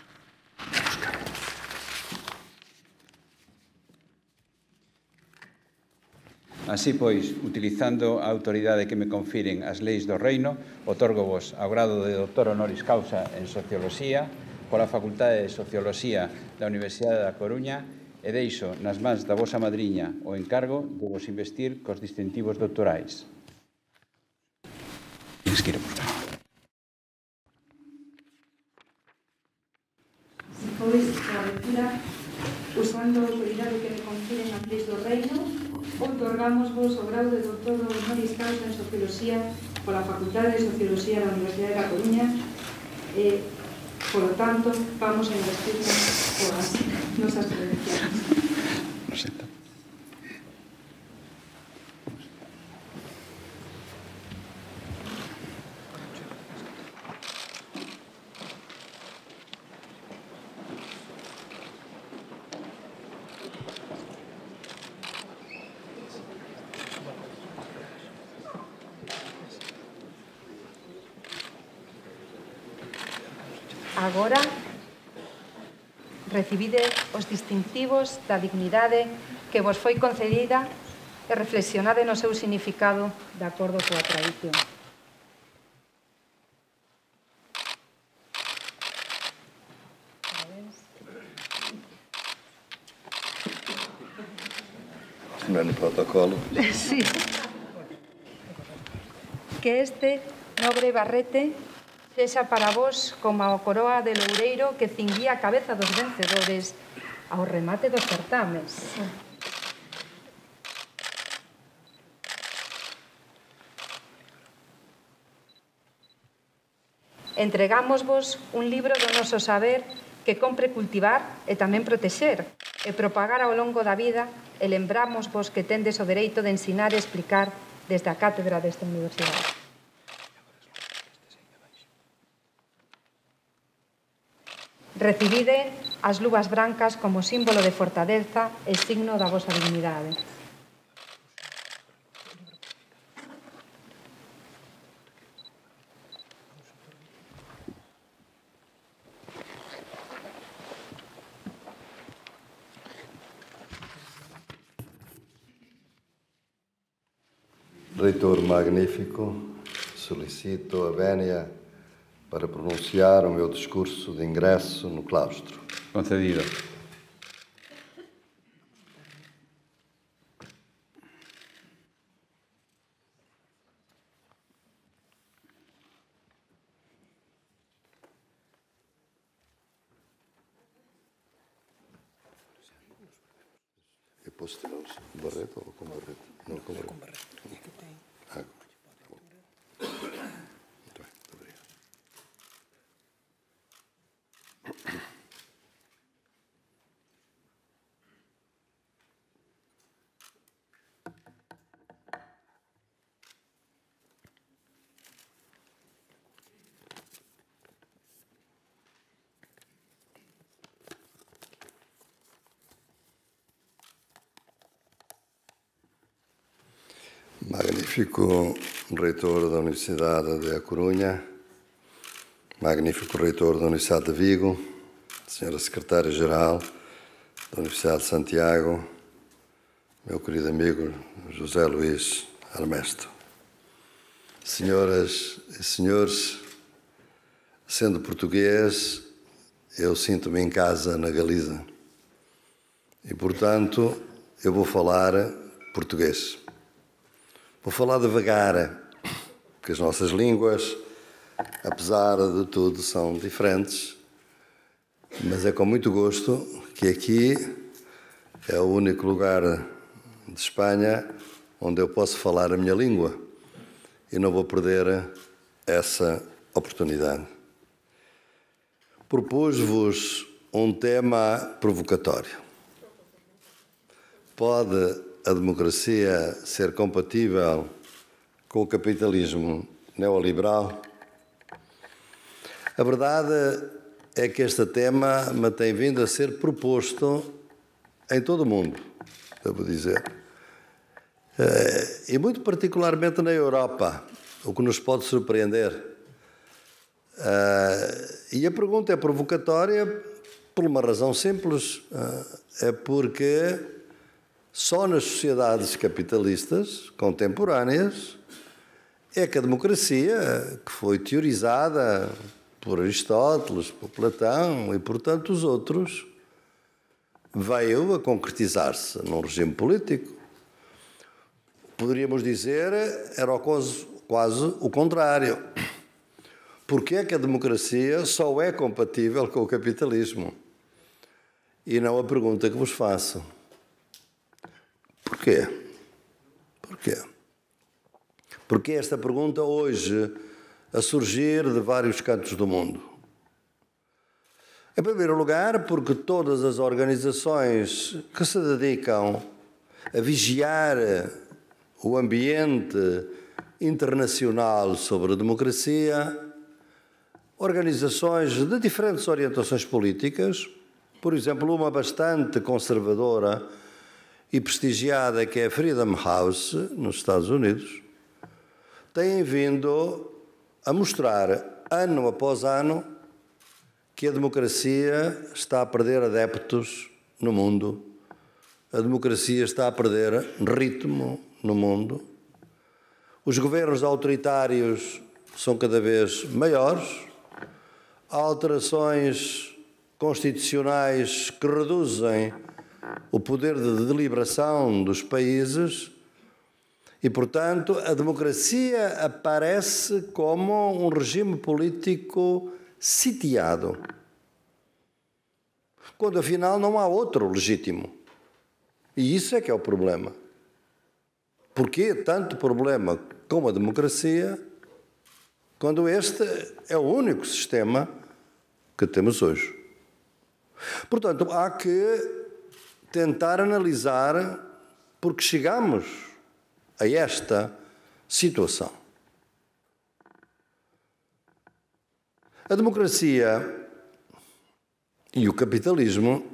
Así pois, utilizando a autoridade que me confiren as leis do reino, otorgo-vos ao grado de doutor honoris causa en Socioloxía pola Facultade de Socioloxía da Universidade da Coruña e deixo nas mans da vosa madriña o encargo de vos investir cos distintivos doutorais. Se pois, a lectura, usando a autoridade que me confiren as leis do reino, outorgamos-vos o grado de doutor honoris causa en Socioloxía pola Facultade de Socioloxía da Universidade da Coruña e, polo tanto, vamos a investirnos coas nosas credenciales. Agora, recibide os distintivos da dignidade que vos foi concedida e reflexionade no seu significado de acordo coa tradición. Non é protocolo. Sí. Que este nobre barrete sexa para vos como a coroa de loureiro que cinguía a cabeza dos vencedores ao remate dos certames. Entregámosvos un libro do noso saber que compre cultivar e tamén protexer e propagar ao longo da vida e lembrámosvos que tendes o dereito de ensinar e explicar desde a cátedra desta universidade. Recibide as luvas brancas como símbolo de fortaleza e signo da vosa dignidade. Reitor magnífico, solicito a vénia para pronunciar o meu discurso de ingresso no claustro. Concedido. E posso tirar o barreto ou com barreto? Não, com barreto. Com barreto. Ah, muito bem, muito obrigado. magnífico reitor da Universidade de A Corunha, magnífico reitor da Universidade de Vigo, senhora secretária-geral da Universidade de Santiago, meu querido amigo José Luís Armesto. Senhoras e senhores, sendo português, eu sinto-me em casa na Galiza e, portanto, eu vou falar português. Vou falar devagar, porque as nossas línguas, apesar de tudo, são diferentes, mas é com muito gosto que aqui é o único lugar de Espanha onde eu posso falar a minha língua e não vou perder essa oportunidade. Propus-vos um tema provocatório. Pode a democracia ser compatível com o capitalismo neoliberal? A verdade é que este tema me tem vindo a ser proposto em todo o mundo, devo dizer. E muito particularmente na Europa, o que nos pode surpreender. E a pergunta é provocatória por uma razão simples, é porque só nas sociedades capitalistas contemporâneas é que a democracia, que foi teorizada por Aristóteles, por Platão e por tantos outros, veio a concretizar-se num regime político. Poderíamos dizer, era quase o contrário. Porquê é que a democracia só é compatível com o capitalismo? E não a pergunta que vos faço. Porquê? Porquê? Porque esta pergunta hoje a surgir de vários cantos do mundo. Em primeiro lugar, porque todas as organizações que se dedicam a vigiar o ambiente internacional sobre a democracia, organizações de diferentes orientações políticas, por exemplo, uma bastante conservadora e prestigiada, que é a Freedom House, nos Estados Unidos, têm vindo a mostrar, ano após ano, que a democracia está a perder adeptos no mundo, a democracia está a perder ritmo no mundo, os governos autoritários são cada vez maiores, há alterações constitucionais que reduzem o poder de deliberação dos países e, portanto, a democracia aparece como um regime político sitiado, quando afinal não há outro legítimo. E isso é que é o problema. Porquê tanto problema com a democracia quando este é o único sistema que temos hoje? Portanto, há que tentar analisar porque chegamos a esta situação. A democracia e o capitalismo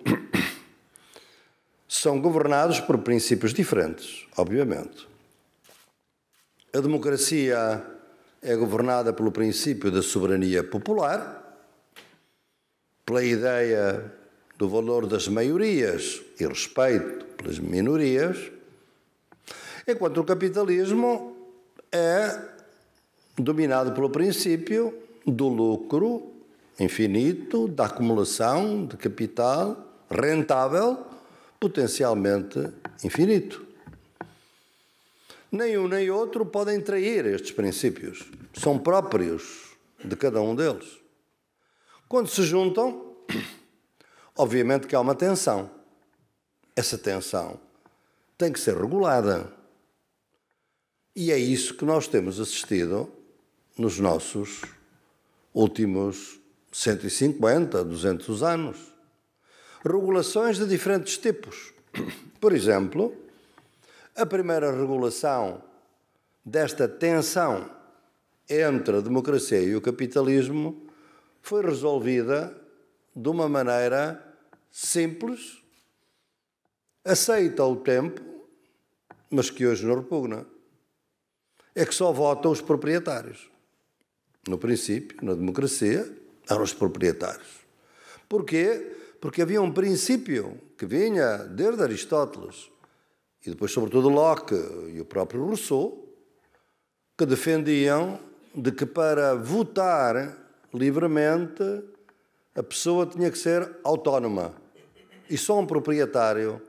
são governados por princípios diferentes, obviamente. A democracia é governada pelo princípio da soberania popular, pela ideia do valor das maiorias e respeito pelas minorias, enquanto o capitalismo é dominado pelo princípio do lucro infinito, da acumulação de capital rentável, potencialmente infinito. Nem um nem outro podem trair estes princípios. São próprios de cada um deles. Quando se juntam, obviamente que há uma tensão. Essa tensão tem que ser regulada. E é isso que nós temos assistido nos nossos últimos 150, 200 anos. Regulações de diferentes tipos. Por exemplo, a primeira regulação desta tensão entre a democracia e o capitalismo foi resolvida de uma maneira simples, aceita ao tempo, mas que hoje não repugna. é que só votam os proprietários. No princípio, na democracia, eram os proprietários. Porquê? Porque havia um princípio que vinha desde Aristóteles e depois, sobretudo, Locke e o próprio Rousseau, que defendiam de que para votar livremente a pessoa tinha que ser autónoma. E só um proprietário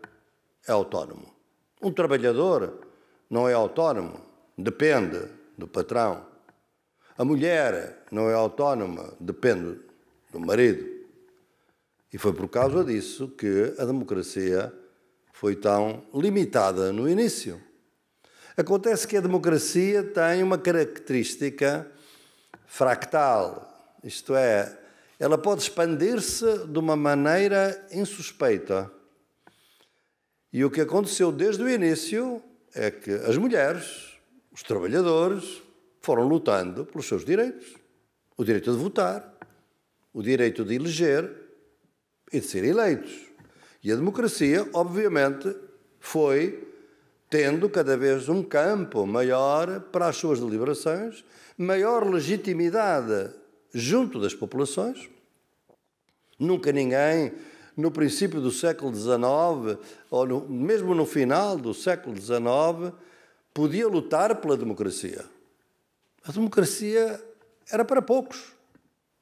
é autónomo. Um trabalhador não é autónomo, depende do patrão. A mulher não é autónoma, depende do marido. E foi por causa disso que a democracia foi tão limitada no início. Acontece que a democracia tem uma característica fractal, isto é, ela pode expandir-se de uma maneira insuspeita. E o que aconteceu desde o início é que as mulheres, os trabalhadores, foram lutando pelos seus direitos. O direito de votar, o direito de eleger e de ser eleitos. E a democracia, obviamente, foi tendo cada vez um campo maior para as suas deliberações, maior legitimidade junto das populações. Nunca ninguém, no princípio do século XIX, ou mesmo no final do século XIX, podia lutar pela democracia. A democracia era para poucos,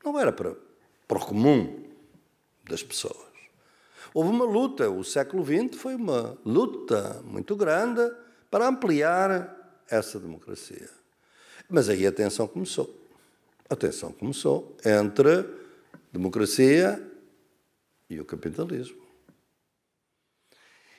não era para o comum das pessoas. Houve uma luta, o século XX foi uma luta muito grande para ampliar essa democracia. Mas aí a tensão começou. A tensão começou entre democracia e o capitalismo.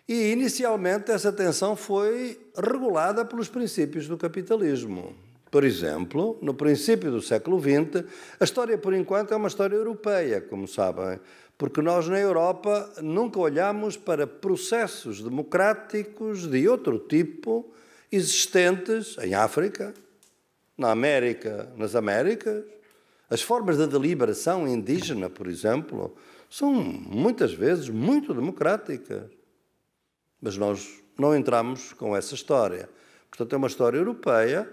E, inicialmente, essa tensão foi regulada pelos princípios do capitalismo. Por exemplo, no princípio do século XX, a história, por enquanto, é uma história europeia, como sabem, porque nós, na Europa, nunca olhamos para processos democráticos de outro tipo existentes em África, na América, nas Américas. As formas de deliberação indígena, por exemplo, são muitas vezes muito democráticas. Mas nós não entramos com essa história. Portanto, é uma história europeia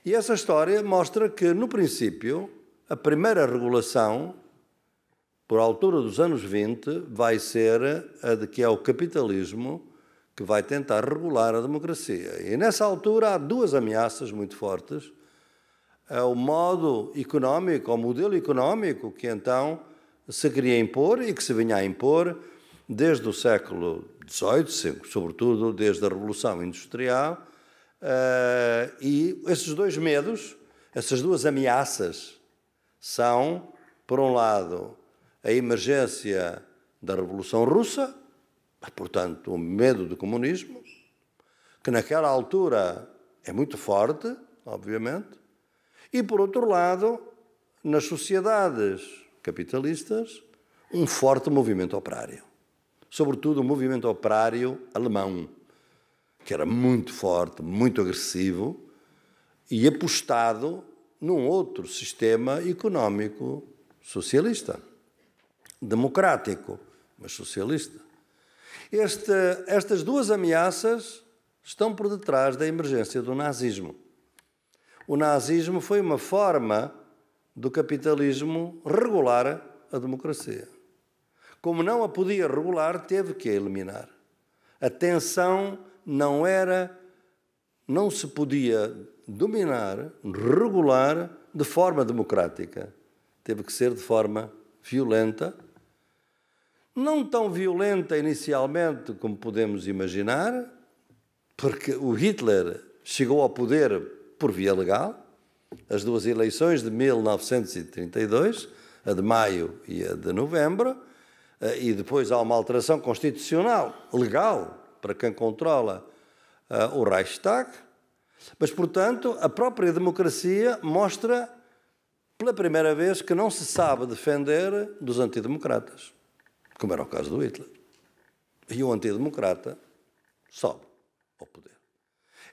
e essa história mostra que, no princípio, a primeira regulação, por altura dos anos 20, vai ser a de que é o capitalismo que vai tentar regular a democracia. E nessa altura há duas ameaças muito fortes. É o modo económico, o modelo económico que então se queria impor e que se vinha a impor desde o século XVIII, sobretudo desde a Revolução Industrial. E esses dois medos, essas duas ameaças, são, por um lado, a emergência da Revolução Russa, portanto, o medo do comunismo, que naquela altura é muito forte, obviamente, e, por outro lado, nas sociedades capitalistas, um forte movimento operário. Sobretudo o movimento operário alemão, que era muito forte, muito agressivo e apostado num outro sistema económico socialista, democrático, mas socialista. Estas duas ameaças estão por detrás da emergência do nazismo. O nazismo foi uma forma do capitalismo regular a democracia. Como não a podia regular, teve que a eliminar. A tensão não se podia dominar, regular de forma democrática. Teve que ser de forma violenta. Não tão violenta inicialmente como podemos imaginar, porque o Hitler chegou ao poder por via legal. As duas eleições de 1932, a de maio e a de novembro, e depois há uma alteração constitucional, legal, para quem controla o Reichstag. Mas, portanto, a própria democracia mostra, pela primeira vez, que não se sabe defender dos antidemocratas, como era o caso do Hitler. E o antidemocrata sobe ao poder.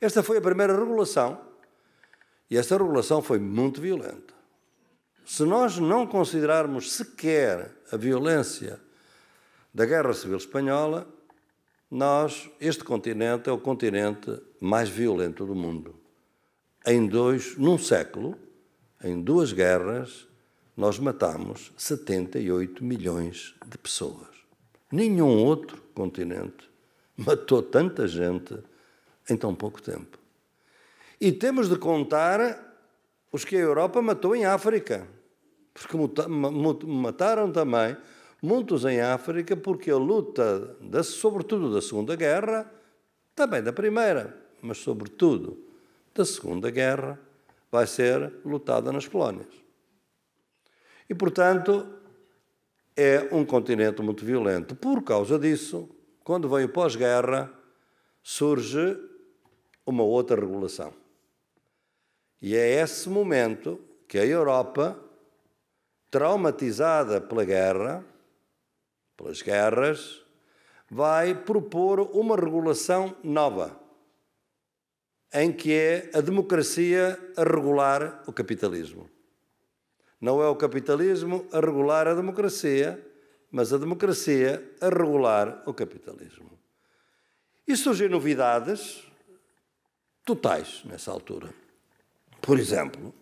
Esta foi a primeira regulação, e esta regulação foi muito violenta. Se nós não considerarmos sequer a violência da Guerra Civil Espanhola, este continente é o continente mais violento do mundo, num século, em 2 guerras, nós matamos 78 milhões de pessoas. Nenhum outro continente matou tanta gente em tão pouco tempo. E temos de contar os que a Europa matou em África, porque mataram também muitos em África, porque a luta, sobretudo da Segunda Guerra, também da Primeira, mas sobretudo da Segunda Guerra, vai ser lutada nas colónias. E, portanto, é um continente muito violento. Por causa disso, quando vem o pós-guerra, surge uma outra regulação. E é esse momento que a Europa, traumatizada pela guerra, pelas guerras, vai propor uma regulação nova, em que é a democracia a regular o capitalismo. Não é o capitalismo a regular a democracia, mas a democracia a regular o capitalismo. E surgem novidades totais nessa altura. Por exemplo,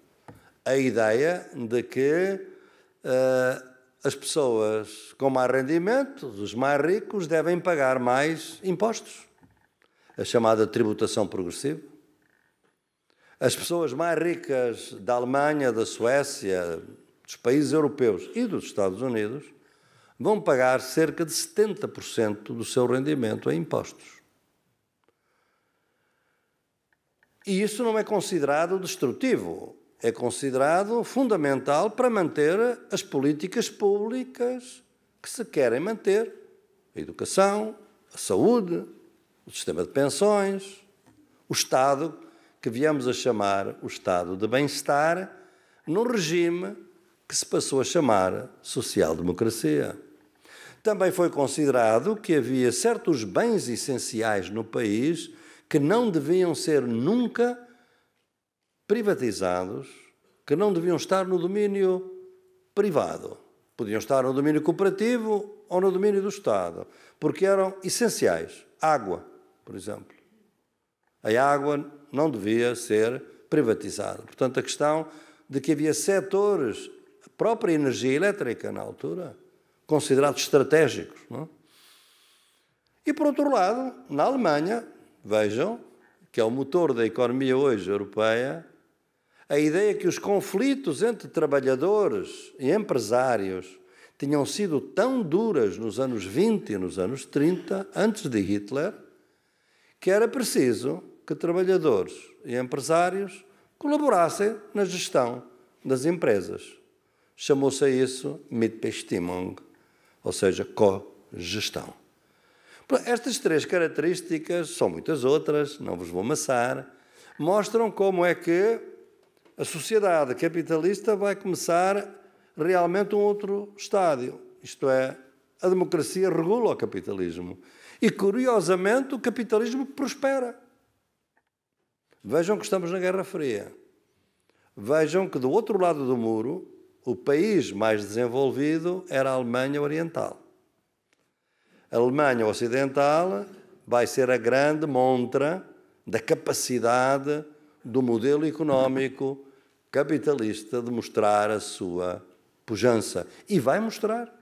a ideia de que as pessoas com mais rendimento, os mais ricos, devem pagar mais impostos. A chamada tributação progressiva. As pessoas mais ricas da Alemanha, da Suécia, dos países europeus e dos Estados Unidos vão pagar cerca de 70% do seu rendimento em impostos. E isso não é considerado destrutivo, é considerado fundamental para manter as políticas públicas que se querem manter: a educação, a saúde, o sistema de pensões, o Estado, que viemos a chamar o Estado de bem-estar, num regime que se passou a chamar social-democracia. Também foi considerado que havia certos bens essenciais no país que não deviam ser nunca privatizados, que não deviam estar no domínio privado. Podiam estar no domínio cooperativo ou no domínio do Estado, porque eram essenciais. Água, por exemplo. A água não devia ser privatizada. Portanto, a questão de que havia setores, a própria energia elétrica na altura, considerados estratégicos. Não? E, por outro lado, na Alemanha, vejam, que é o motor da economia hoje europeia, a ideia que os conflitos entre trabalhadores e empresários tinham sido tão duras nos anos 20 e nos anos 30, antes de Hitler, que era preciso que trabalhadores e empresários colaborassem na gestão das empresas. Chamou-se a isso Mitbestimmung, ou seja, co-gestão. Estas 3 características, são muitas outras, não vos vou amassar, mostram como é que a sociedade capitalista vai começar realmente um outro estádio. Isto é, a democracia regula o capitalismo. E, curiosamente, o capitalismo prospera. Vejam que estamos na Guerra Fria. Vejam que, do outro lado do muro, o país mais desenvolvido era a Alemanha Oriental. A Alemanha Ocidental vai ser a grande montra da capacidade do modelo económico capitalista de mostrar a sua pujança. E vai mostrar.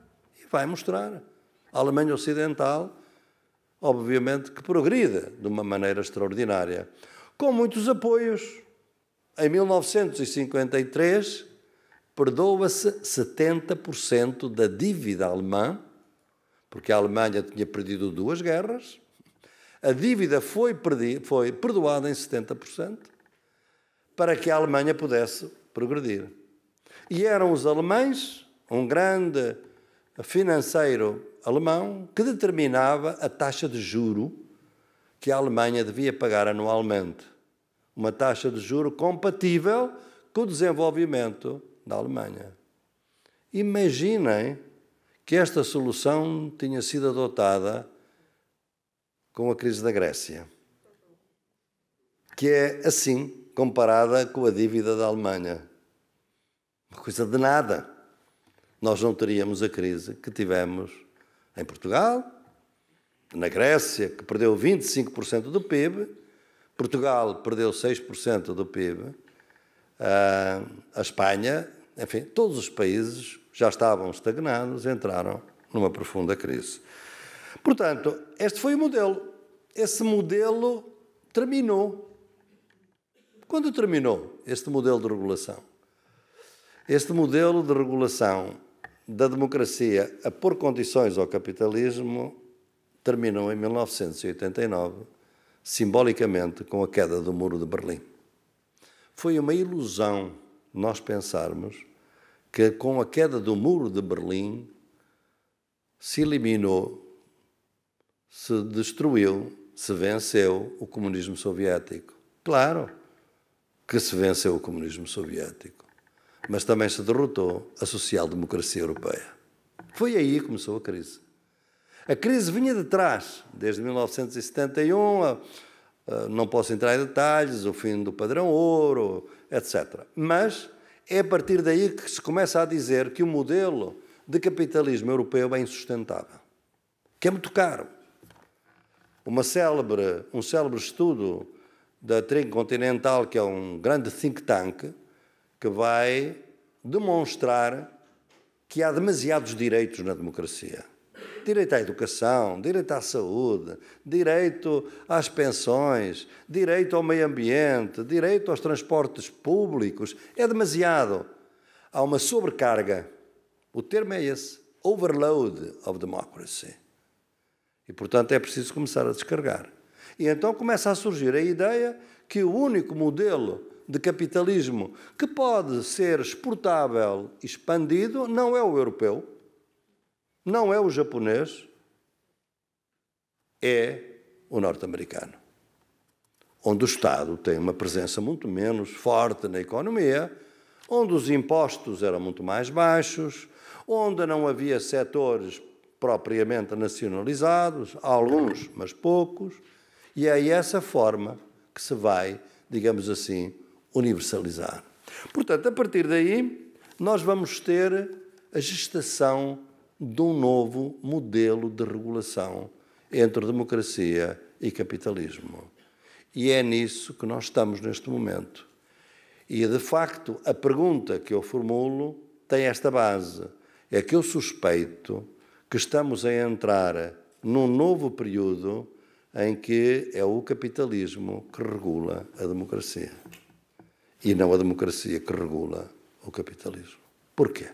A Alemanha Ocidental, obviamente, que progride de uma maneira extraordinária, com muitos apoios. Em 1953, perdoa-se 70% da dívida alemã, porque a Alemanha tinha perdido 2 guerras. A dívida foi perdoada em 70% para que a Alemanha pudesse progredir. E eram os alemães, um grande financeiro alemão, que determinava a taxa de juro que a Alemanha devia pagar anualmente. Uma taxa de juro compatível com o desenvolvimento da Alemanha. Imaginem que esta solução tinha sido adotada com a crise da Grécia, que é assim comparada com a dívida da Alemanha. Uma coisa de nada. Nós não teríamos a crise que tivemos em Portugal, na Grécia, que perdeu 25% do PIB, Portugal perdeu 6% do PIB, a Espanha, enfim, todos os países já estavam estagnados, entraram numa profunda crise. Portanto, este foi o modelo. Esse modelo terminou. Quando terminou este modelo de regulação? Este modelo de regulação da democracia a pôr condições ao capitalismo terminou em 1989, simbolicamente com a queda do Muro de Berlim. Foi uma ilusão nós pensarmos que com a queda do Muro de Berlim se eliminou, se destruiu, se venceu o comunismo soviético. Claro que se venceu o comunismo soviético, mas também se derrotou a social-democracia europeia. Foi aí que começou a crise. A crise vinha de trás, desde 1971, não posso entrar em detalhes, o fim do padrão ouro, etc. Mas é a partir daí que se começa a dizer que o modelo de capitalismo europeu é insustentável, que é muito caro. Um célebre estudo da Tricontinental, que é um grande think tank, que vai demonstrar que há demasiados direitos na democracia. Direito à educação, direito à saúde, direito às pensões, direito ao meio ambiente, direito aos transportes públicos. É demasiado. Há uma sobrecarga. O termo é esse. Overload of democracy. E, portanto, é preciso começar a descarregar. E então começa a surgir a ideia que o único modelo de capitalismo que pode ser exportável e expandido não é o europeu, não é o japonês, é o norte-americano, onde o Estado tem uma presença muito menos forte na economia, onde os impostos eram muito mais baixos, onde não havia setores propriamente nacionalizados, alguns, mas poucos, e é essa forma que se vai, digamos assim, universalizar. Portanto, a partir daí, nós vamos ter a gestação de um novo modelo de regulação entre democracia e capitalismo. E é nisso que nós estamos neste momento. E, de facto, a pergunta que eu formulo tem esta base. É que eu suspeito que estamos a entrar num novo período em que é o capitalismo que regula a democracia e não a democracia que regula o capitalismo. Porquê?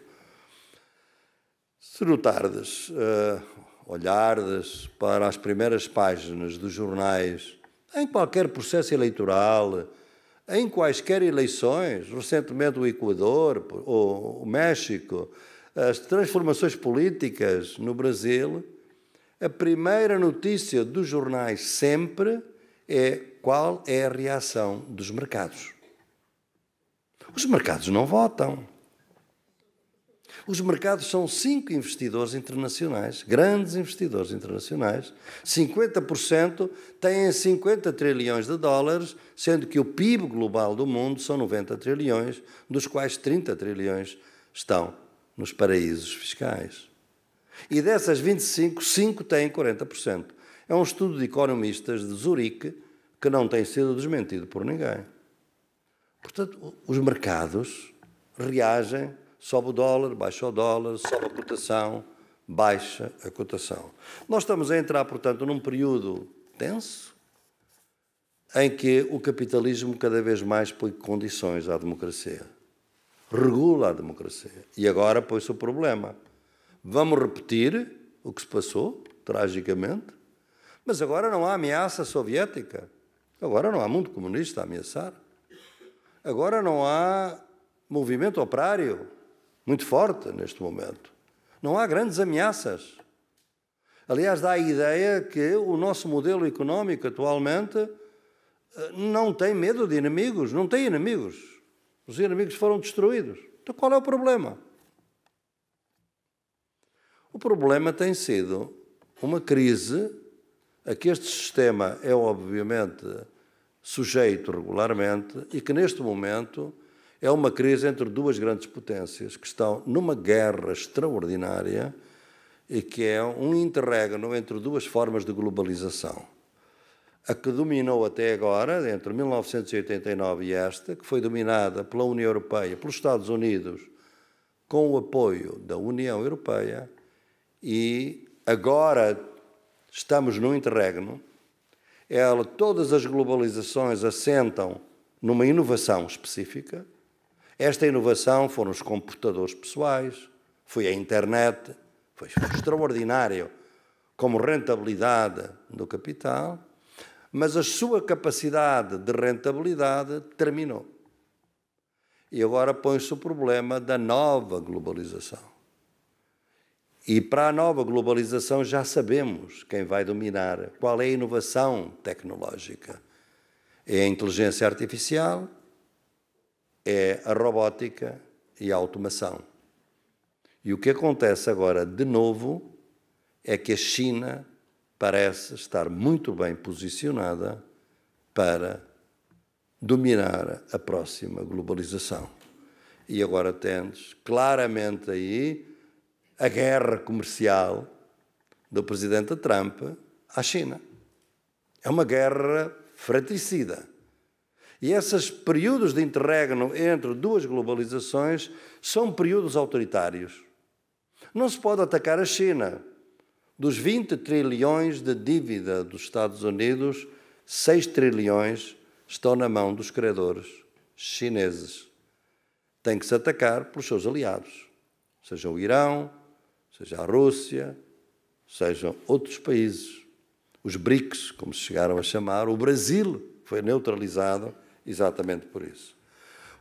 Se notardes, olhardes para as primeiras páginas dos jornais, em qualquer processo eleitoral, em quaisquer eleições, recentemente o Equador, ou o México, as transformações políticas no Brasil, a primeira notícia dos jornais sempre é qual é a reação dos mercados. Os mercados não votam. Os mercados são 5 investidores internacionais, grandes investidores internacionais. 50% têm 50 trilhões de dólares, sendo que o PIB global do mundo são 90 trilhões, dos quais 30 trilhões estão nos paraísos fiscais. E dessas 25, 5 têm 40%. É um estudo de economistas de Zurique que não tem sido desmentido por ninguém. Portanto, os mercados reagem, sobe o dólar, baixa o dólar, sobe a cotação, baixa a cotação. Nós estamos a entrar, portanto, num período tenso em que o capitalismo cada vez mais põe condições à democracia. Regula a democracia. E agora põe-se o problema. Vamos repetir o que se passou, tragicamente, mas agora não há ameaça soviética. Agora não há mundo comunista a ameaçar. Agora não há movimento operário muito forte neste momento. Não há grandes ameaças. Aliás, dá a ideia que o nosso modelo económico atualmente não tem medo de inimigos, não tem inimigos. Os inimigos foram destruídos. Então qual é o problema? O problema tem sido uma crise a que este sistema é obviamente sujeito regularmente e que neste momento é uma crise entre duas grandes potências que estão numa guerra extraordinária e que é um interregno entre duas formas de globalização. a que dominou até agora, entre 1989 e esta, que foi dominada pela União Europeia, pelos Estados Unidos, com o apoio da União Europeia, e agora estamos no interregno. Todas as globalizações assentam numa inovação específica. Esta inovação foram os computadores pessoais, foi a internet, foi extraordinário como rentabilidade do capital, mas a sua capacidade de rentabilidade terminou. E agora põe-se o problema da nova globalização. E para a nova globalização já sabemos quem vai dominar, qual é a inovação tecnológica. É a inteligência artificial, é a robótica e a automação. E o que acontece agora, de novo, é que a China parece estar muito bem posicionada para dominar a próxima globalização. E agora tens claramente aí a guerra comercial do presidente Trump à China. É uma guerra fratricida. E esses períodos de interregno entre duas globalizações são períodos autoritários. Não se pode atacar a China. Dos 20 trilhões de dívida dos Estados Unidos, 6 trilhões estão na mão dos credores chineses. Tem que se atacar pelos seus aliados, seja o Irão, seja a Rússia, sejam outros países. Os BRICS, como se chegaram a chamar, o Brasil foi neutralizado exatamente por isso.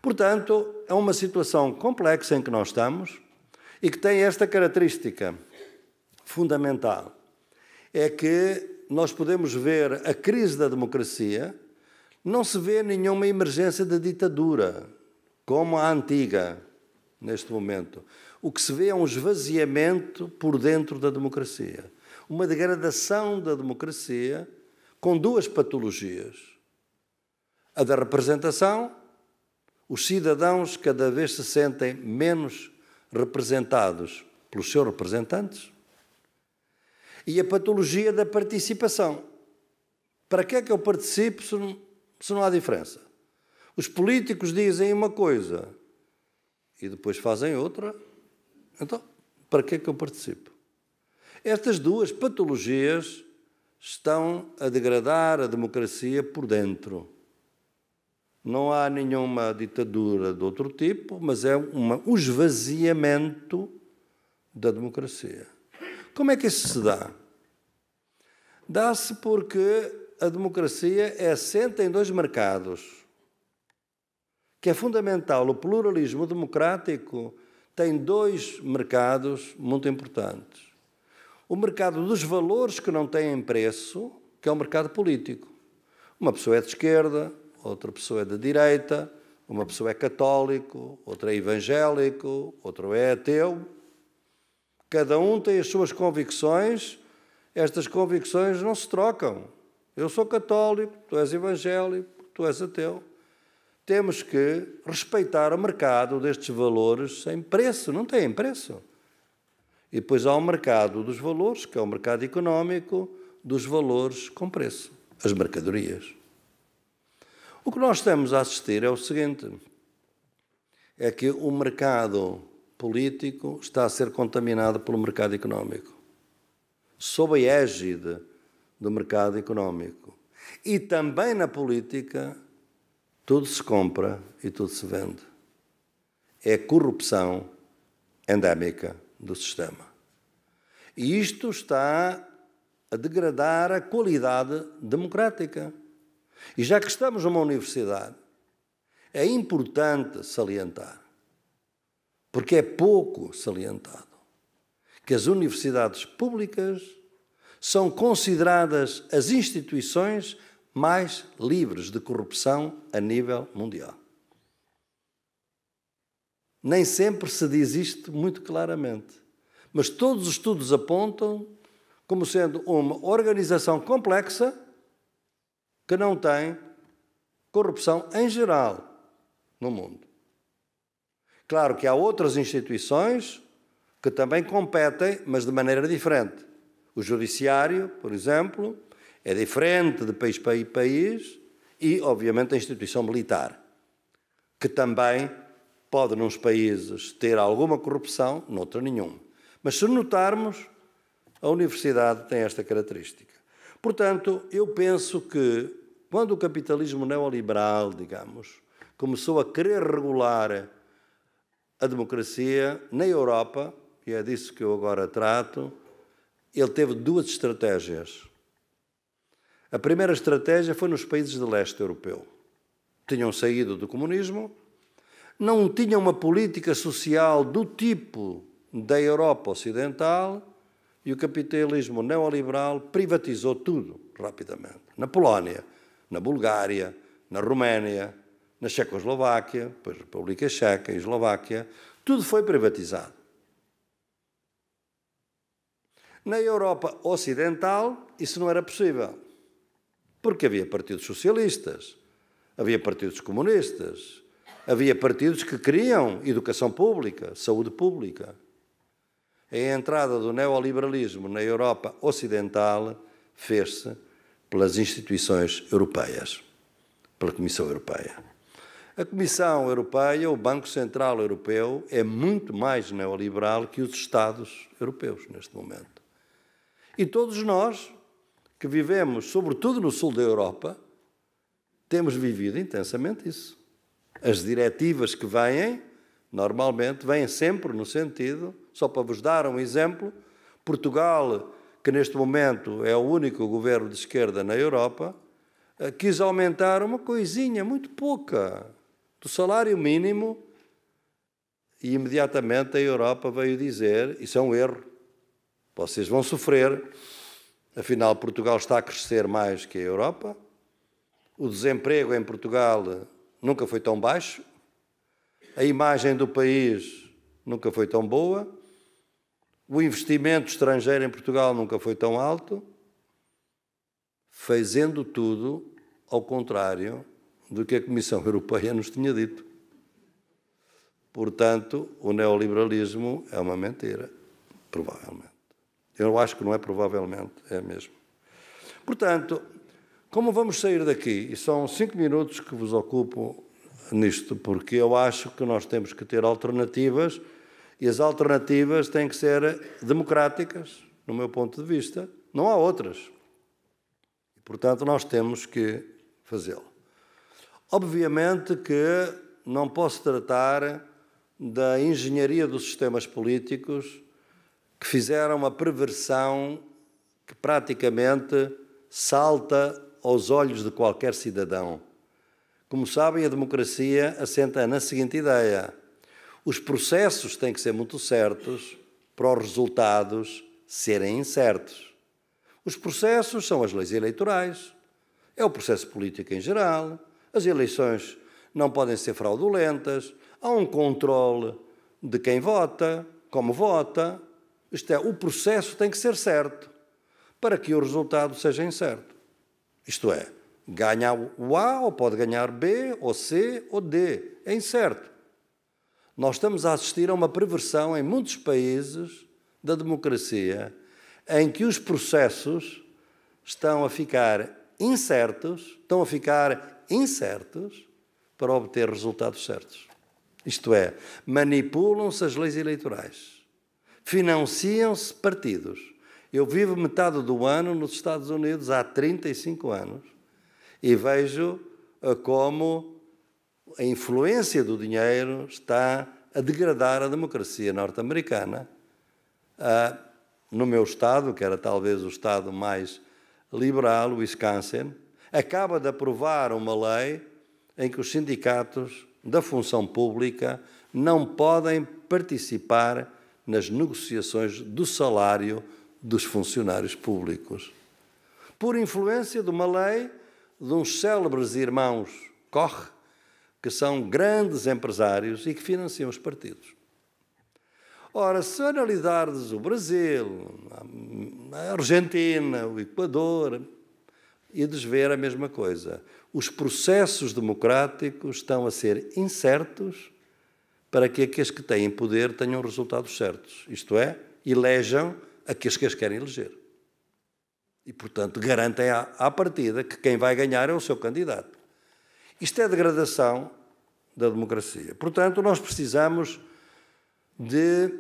Portanto, é uma situação complexa em que nós estamos e que tem esta característica fundamental. É que nós podemos ver a crise da democracia, não se vê nenhuma emergência de ditadura, como a antiga, neste momento. O que se vê é um esvaziamento por dentro da democracia. Uma degradação da democracia com duas patologias. A da representação, os cidadãos cada vez se sentem menos representados pelos seus representantes, e a patologia da participação. Para que é que eu participo se não há diferença? Os políticos dizem uma coisa e depois fazem outra. Então, para que é que eu participo? Estas duas patologias estão a degradar a democracia por dentro. Não há nenhuma ditadura de outro tipo, mas é um esvaziamento da democracia. Como é que isso se dá? Dá-se porque a democracia é assente em dois mercados, que é fundamental. O pluralismo democrático tem dois mercados muito importantes. O mercado dos valores que não têm preço, que é o mercado político. Uma pessoa é de esquerda, outra pessoa é de direita, uma pessoa é católico, outra é evangélico, outro é ateu. Cada um tem as suas convicções, estas convicções não se trocam. Eu sou católico, tu és evangélico, tu és ateu. Temos que respeitar o mercado destes valores sem preço, não têm preço. E depois há o mercado dos valores, que é o mercado económico dos valores com preço, as mercadorias. O que nós estamos a assistir é o seguinte, é que o mercado político está a ser contaminado pelo mercado económico, sob a égide do mercado económico. E também na política, tudo se compra e tudo se vende. É corrupção endémica do sistema. E isto está a degradar a qualidade democrática. E já que estamos numa universidade, é importante salientar, porque é pouco salientado, que as universidades públicas são consideradas as instituições mais livres de corrupção a nível mundial. Nem sempre se diz isto muito claramente, mas todos os estudos apontam como sendo uma organização complexa que não tem corrupção em geral no mundo. Claro que há outras instituições que também competem, mas de maneira diferente. O judiciário, por exemplo, É diferente de país para país e, obviamente, a instituição militar, que também pode, nos países, ter alguma corrupção, noutros nenhum. Mas, se notarmos, a universidade tem esta característica. Portanto, eu penso que, quando o capitalismo neoliberal, digamos, começou a querer regular a democracia na Europa, e é disso que eu agora trato, ele teve duas estratégias. A primeira estratégia foi nos países de leste europeu. Tinham saído do comunismo, não tinham uma política social do tipo da Europa Ocidental e o capitalismo neoliberal privatizou tudo rapidamente. Na Polónia, na Bulgária, na Roménia, na Checoslováquia, depois República Checa e Eslováquia, tudo foi privatizado. Na Europa Ocidental, isso não era possível, porque havia partidos socialistas, havia partidos comunistas, havia partidos que queriam educação pública, saúde pública. A entrada do neoliberalismo na Europa Ocidental fez-se pelas instituições europeias, pela Comissão Europeia. A Comissão Europeia, o Banco Central Europeu, é muito mais neoliberal que os Estados europeus neste momento. E todos nós, que vivemos, sobretudo no sul da Europa, temos vivido intensamente isso. As diretivas que vêm, normalmente, vêm sempre no sentido, só para vos dar um exemplo, Portugal, que neste momento é o único governo de esquerda na Europa, quis aumentar uma coisinha muito pouca do salário mínimo e imediatamente a Europa veio dizer, isso é um erro, vocês vão sofrer, afinal Portugal está a crescer mais que a Europa, o desemprego em Portugal nunca foi tão baixo, a imagem do país nunca foi tão boa, o investimento estrangeiro em Portugal nunca foi tão alto, fazendo tudo ao contrário do que a Comissão Europeia nos tinha dito. Portanto, o neoliberalismo é uma mentira, provavelmente. Eu acho que não é provavelmente, é mesmo. Portanto, como vamos sair daqui? E são 5 minutos que vos ocupo nisto, porque eu acho que nós temos que ter alternativas e as alternativas têm que ser democráticas, no meu ponto de vista. Não há outras. E, portanto, nós temos que fazê-lo. Obviamente que não posso tratar da engenharia dos sistemas políticos que fizeram uma perversão que praticamente salta aos olhos de qualquer cidadão. Como sabem, a democracia assenta na seguinte ideia: os processos têm que ser muito certos para os resultados serem incertos. Os processos são as leis eleitorais, é o processo político em geral, as eleições não podem ser fraudulentas, há um controle de quem vota, como vota. Isto é, o processo tem que ser certo para que o resultado seja incerto. Isto é, ganha o A ou pode ganhar B, ou C, ou D. É incerto. Nós estamos a assistir a uma perversão em muitos países da democracia em que os processos estão a ficar incertos para obter resultados certos. Isto é, manipulam-se as leis eleitorais, financiam-se partidos. Eu vivo metade do ano nos Estados Unidos há 35 anos e vejo como a influência do dinheiro está a degradar a democracia norte-americana. No meu estado, que era talvez o estado mais liberal, Wisconsin, acaba de aprovar uma lei em que os sindicatos da função pública não podem participar nas negociações do salário dos funcionários públicos, por influência de uma lei de uns célebres irmãos Koch, que são grandes empresários e que financiam os partidos. Ora, se analisardes o Brasil, a Argentina, o Equador, ides ver a mesma coisa. Os processos democráticos estão a ser incertos para que aqueles que têm poder tenham resultados certos. Isto é, elejam aqueles que as querem eleger. E, portanto, garantem à partida que quem vai ganhar é o seu candidato. Isto é degradação da democracia. Portanto, nós precisamos de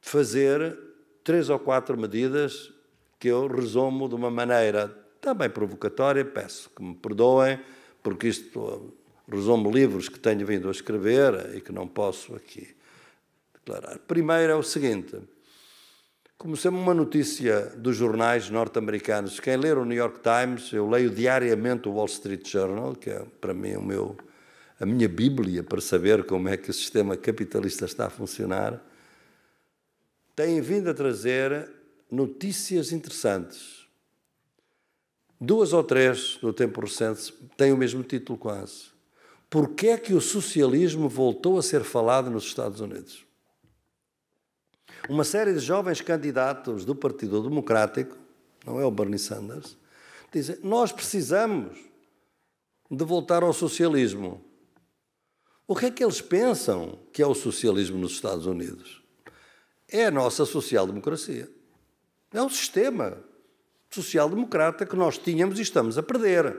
fazer 3 ou 4 medidas que eu resumo de uma maneira também provocatória, peço que me perdoem, porque isto resumo livros que tenho vindo a escrever e que não posso aqui declarar. Primeiro é o seguinte, como sempre uma notícia dos jornais norte-americanos, quem ler o New York Times, eu leio diariamente o Wall Street Journal, que é para mim a minha bíblia para saber como é que o sistema capitalista está a funcionar, têm vindo a trazer notícias interessantes. 2 ou 3 no tempo recente têm o mesmo título quase. Porquê é que o socialismo voltou a ser falado nos Estados Unidos? Uma série de jovens candidatos do Partido Democrático, não é o Bernie Sanders, dizem, nós precisamos de voltar ao socialismo. O que é que eles pensam que é o socialismo nos Estados Unidos? É a nossa social-democracia. É o sistema social-democrata que nós tínhamos e estamos a perder.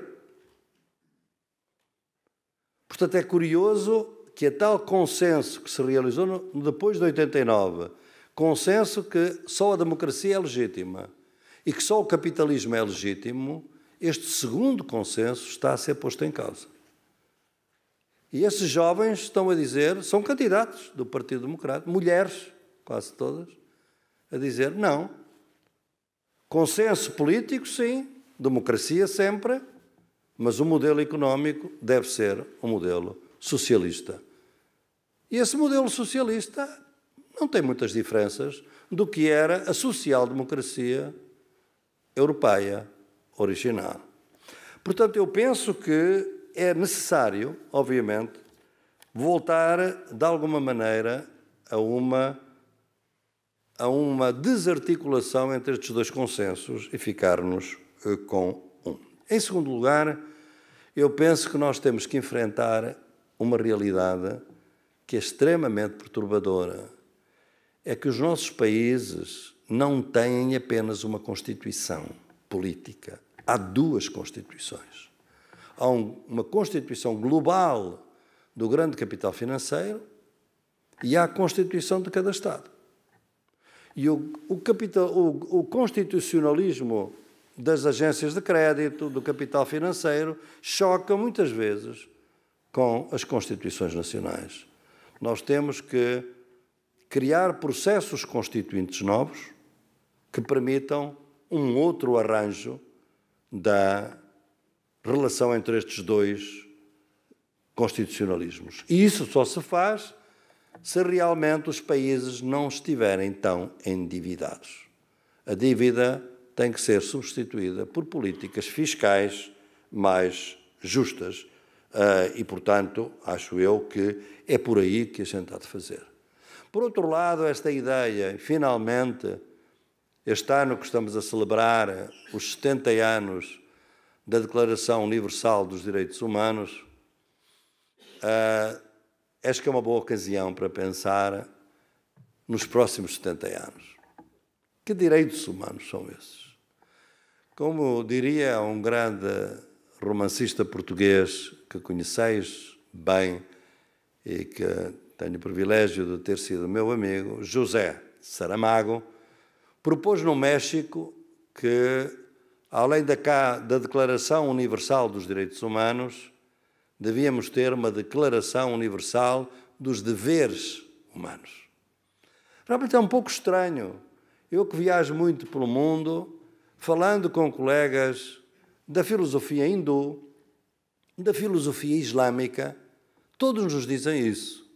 Portanto, é curioso que a tal consenso que se realizou depois de 89, consenso que só a democracia é legítima e que só o capitalismo é legítimo, este segundo consenso está a ser posto em causa. E esses jovens estão a dizer, são candidatos do Partido Democrático, mulheres, quase todas, a dizer não. Consenso político, sim, democracia sempre, mas o modelo económico deve ser um modelo socialista. E esse modelo socialista não tem muitas diferenças do que era a social-democracia europeia original. Portanto, eu penso que é necessário, obviamente, voltar, de alguma maneira, a uma desarticulação entre estes dois consensos e ficarmos com um. Em segundo lugar, eu penso que nós temos que enfrentar uma realidade que é extremamente perturbadora. É que os nossos países não têm apenas uma Constituição política. Há 2 Constituições. Há uma Constituição global do grande capital financeiro e há a Constituição de cada Estado. E o constitucionalismo das agências de crédito, do capital financeiro, choca muitas vezes com as constituições nacionais. Nós temos que criar processos constituintes novos que permitam um outro arranjo da relação entre estes 2 constitucionalismos. E isso só se faz se realmente os países não estiverem tão endividados. A dívida tem que ser substituída por políticas fiscais mais justas e, portanto, acho eu que é por aí que a gente há de fazer. Por outro lado, esta ideia, finalmente, este ano que estamos a celebrar os 70 anos da Declaração Universal dos Direitos Humanos, acho que é uma boa ocasião para pensar nos próximos 70 anos. Que direitos humanos são esses? Como diria um grande romancista português que conheceis bem e que tenho o privilégio de ter sido meu amigo, José Saramago, propôs no México que, além da Declaração Universal dos Direitos Humanos, devíamos ter uma Declaração Universal dos Deveres Humanos. Realmente é um pouco estranho. Eu que viajo muito pelo mundo, falando com colegas da filosofia hindu, da filosofia islâmica, todos nos dizem isso.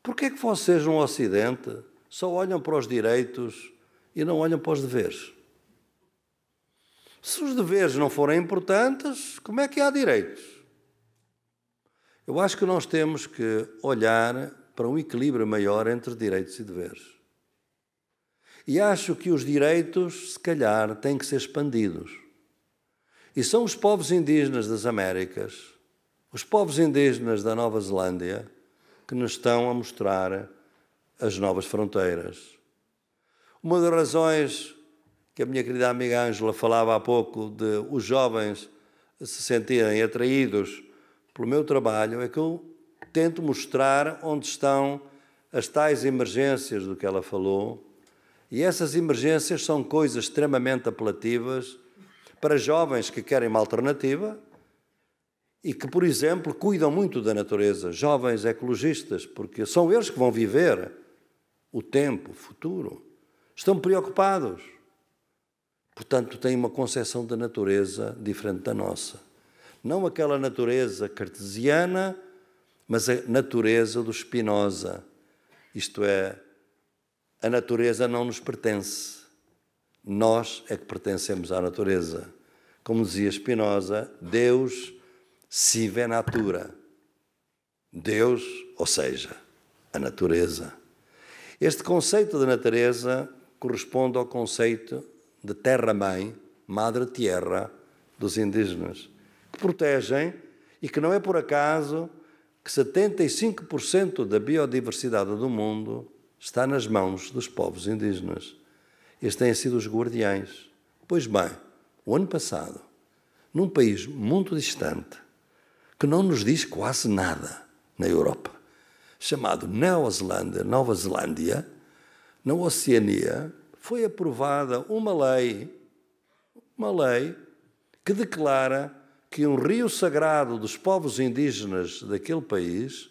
Porquê é que vocês no Ocidente só olham para os direitos e não olham para os deveres? Se os deveres não forem importantes, como é que há direitos? Eu acho que nós temos que olhar para um equilíbrio maior entre direitos e deveres. E acho que os direitos, se calhar, têm que ser expandidos. E são os povos indígenas das Américas, os povos indígenas da Nova Zelândia, que nos estão a mostrar as novas fronteiras. Uma das razões que a minha querida amiga Ângela falava há pouco, de os jovens se sentirem atraídos pelo meu trabalho, é que eu tento mostrar onde estão as tais emergências do que ela falou, e essas emergências são coisas extremamente apelativas para jovens que querem uma alternativa e que, por exemplo, cuidam muito da natureza, jovens ecologistas, porque são eles que vão viver o tempo, o futuro. Estão preocupados. Portanto, têm uma concepção da natureza diferente da nossa. Não aquela natureza cartesiana, mas a natureza do Spinoza. Isto é, a natureza não nos pertence. Nós é que pertencemos à natureza. Como dizia Spinoza, Deus sive natura. Deus, ou seja, a natureza. Este conceito de natureza corresponde ao conceito de terra-mãe, madre tierra, dos indígenas, que protegem e que não é por acaso que 75% da biodiversidade do mundo está nas mãos dos povos indígenas. Estes têm sido os guardiães. Pois bem, o ano passado, num país muito distante, que não nos diz quase nada na Europa, chamado Nova Zelândia, na Oceania, foi aprovada uma lei que declara que um rio sagrado dos povos indígenas daquele país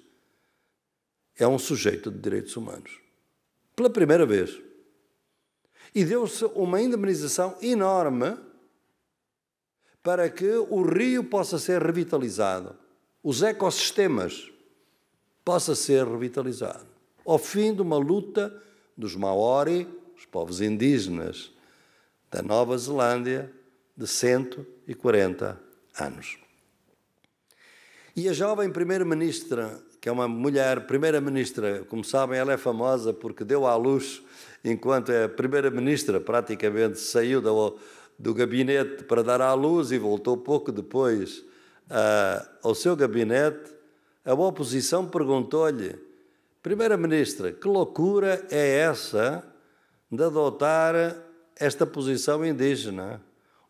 é um sujeito de direitos humanos. Pela primeira vez. E deu-se uma indemnização enorme para que o rio possa ser revitalizado, os ecossistemas possa ser revitalizado, ao fim de uma luta dos Maori, os povos indígenas da Nova Zelândia, de 140 anos. E a jovem primeira-ministra, que é uma mulher primeira-ministra, como sabem, ela é famosa porque deu à luz, enquanto a primeira-ministra praticamente saiu do gabinete para dar à luz e voltou pouco depois ao seu gabinete, a oposição perguntou-lhe: Primeira-ministra, que loucura é essa de adotar esta posição indígena?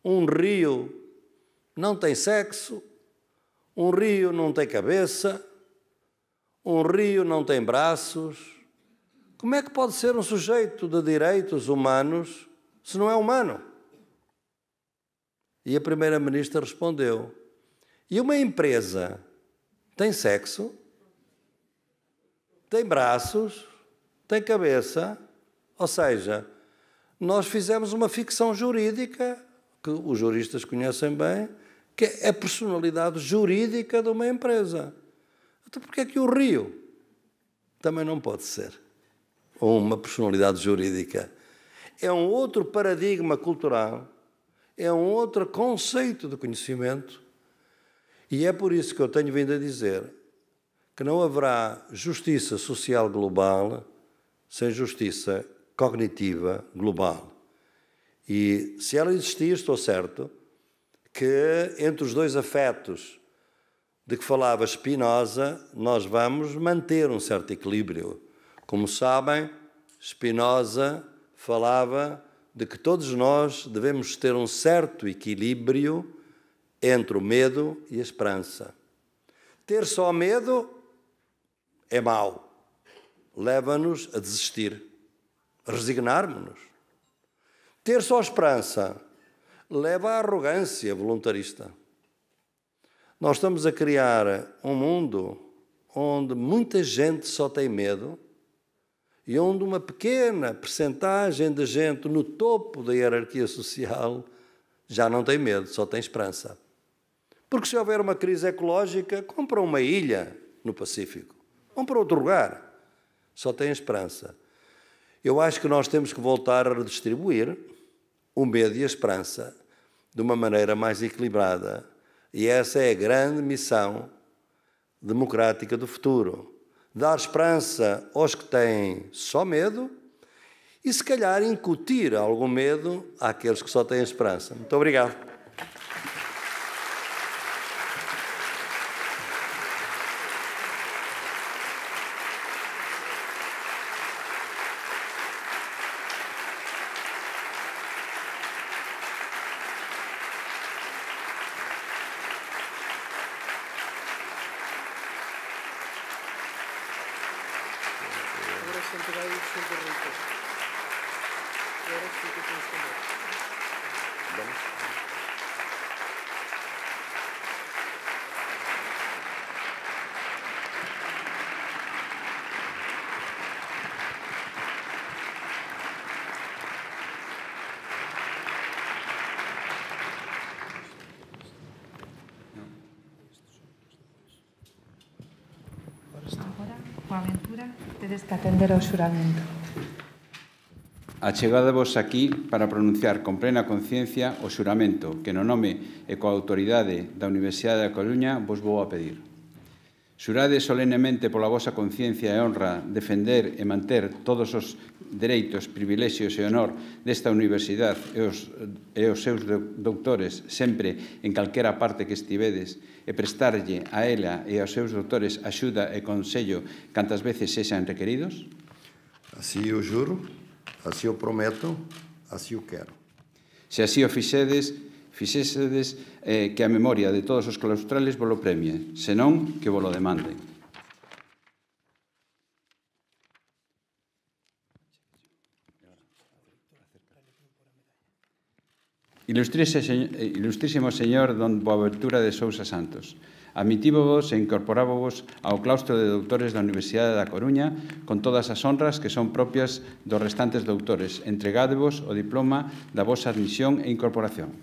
Um rio não tem sexo, um rio não tem cabeça, um rio não tem braços. Como é que pode ser um sujeito de direitos humanos se não é humano? E a primeira-ministra respondeu: e uma empresa tem sexo, tem braços, tem cabeça? Ou seja, nós fizemos uma ficção jurídica, que os juristas conhecem bem, que é a personalidade jurídica de uma empresa. Então, porquê é que o rio também não pode ser uma personalidade jurídica? É um outro paradigma cultural, é um outro conceito de conhecimento, e é por isso que eu tenho vindo a dizer que não haverá justiça social global sem justiça cognitiva global. E se ela existir, estou certo que entre os dois afetos de que falava Spinoza, nós vamos manter um certo equilíbrio. Como sabem, Spinoza falava de que todos nós devemos ter um certo equilíbrio entre o medo e a esperança. Ter só medo é mau, leva-nos a desistir, a resignar-nos. Ter só esperança leva à arrogância voluntarista. Nós estamos a criar um mundo onde muita gente só tem medo e onde uma pequena percentagem de gente no topo da hierarquia social já não tem medo, só tem esperança. Porque se houver uma crise ecológica, compra uma ilha no Pacífico, compra outro lugar, só tem esperança. Eu acho que nós temos que voltar a redistribuir o medo e a esperança de uma maneira mais equilibrada. E essa é a grande missão democrática do futuro. Dar esperança aos que têm só medo e, se calhar, incutir algum medo àqueles que só têm esperança. Muito obrigado. Boaventura, tedes que atender ao xuramento. Achegadevos aquí para pronunciar con plena conciencia o xuramento que no nome e coa autoridade da Universidade da Coruña vos vou a pedir. Xurade solenemente pola vosa conciencia e honra defender e manter todos os dereitos, privilexios e honor desta universidade e os seus doutores sempre en calquera parte que estivedes e prestarlle a ela e aos seus doutores axuda e consello cantas veces sexan requeridos? Así o juro, así o prometo, así o quero. Se así o fixésedes que a memoria de todos os claustrales volo premie, senón que volo demanden. Ilustrísimo señor don Boaventura de Sousa Santos, admitívovos e incorporávovos ao claustro de doutores da Universidade da Coruña con todas as honras que son propias dos restantes doutores. Entregádevos o diploma da vosa admisión e incorporación.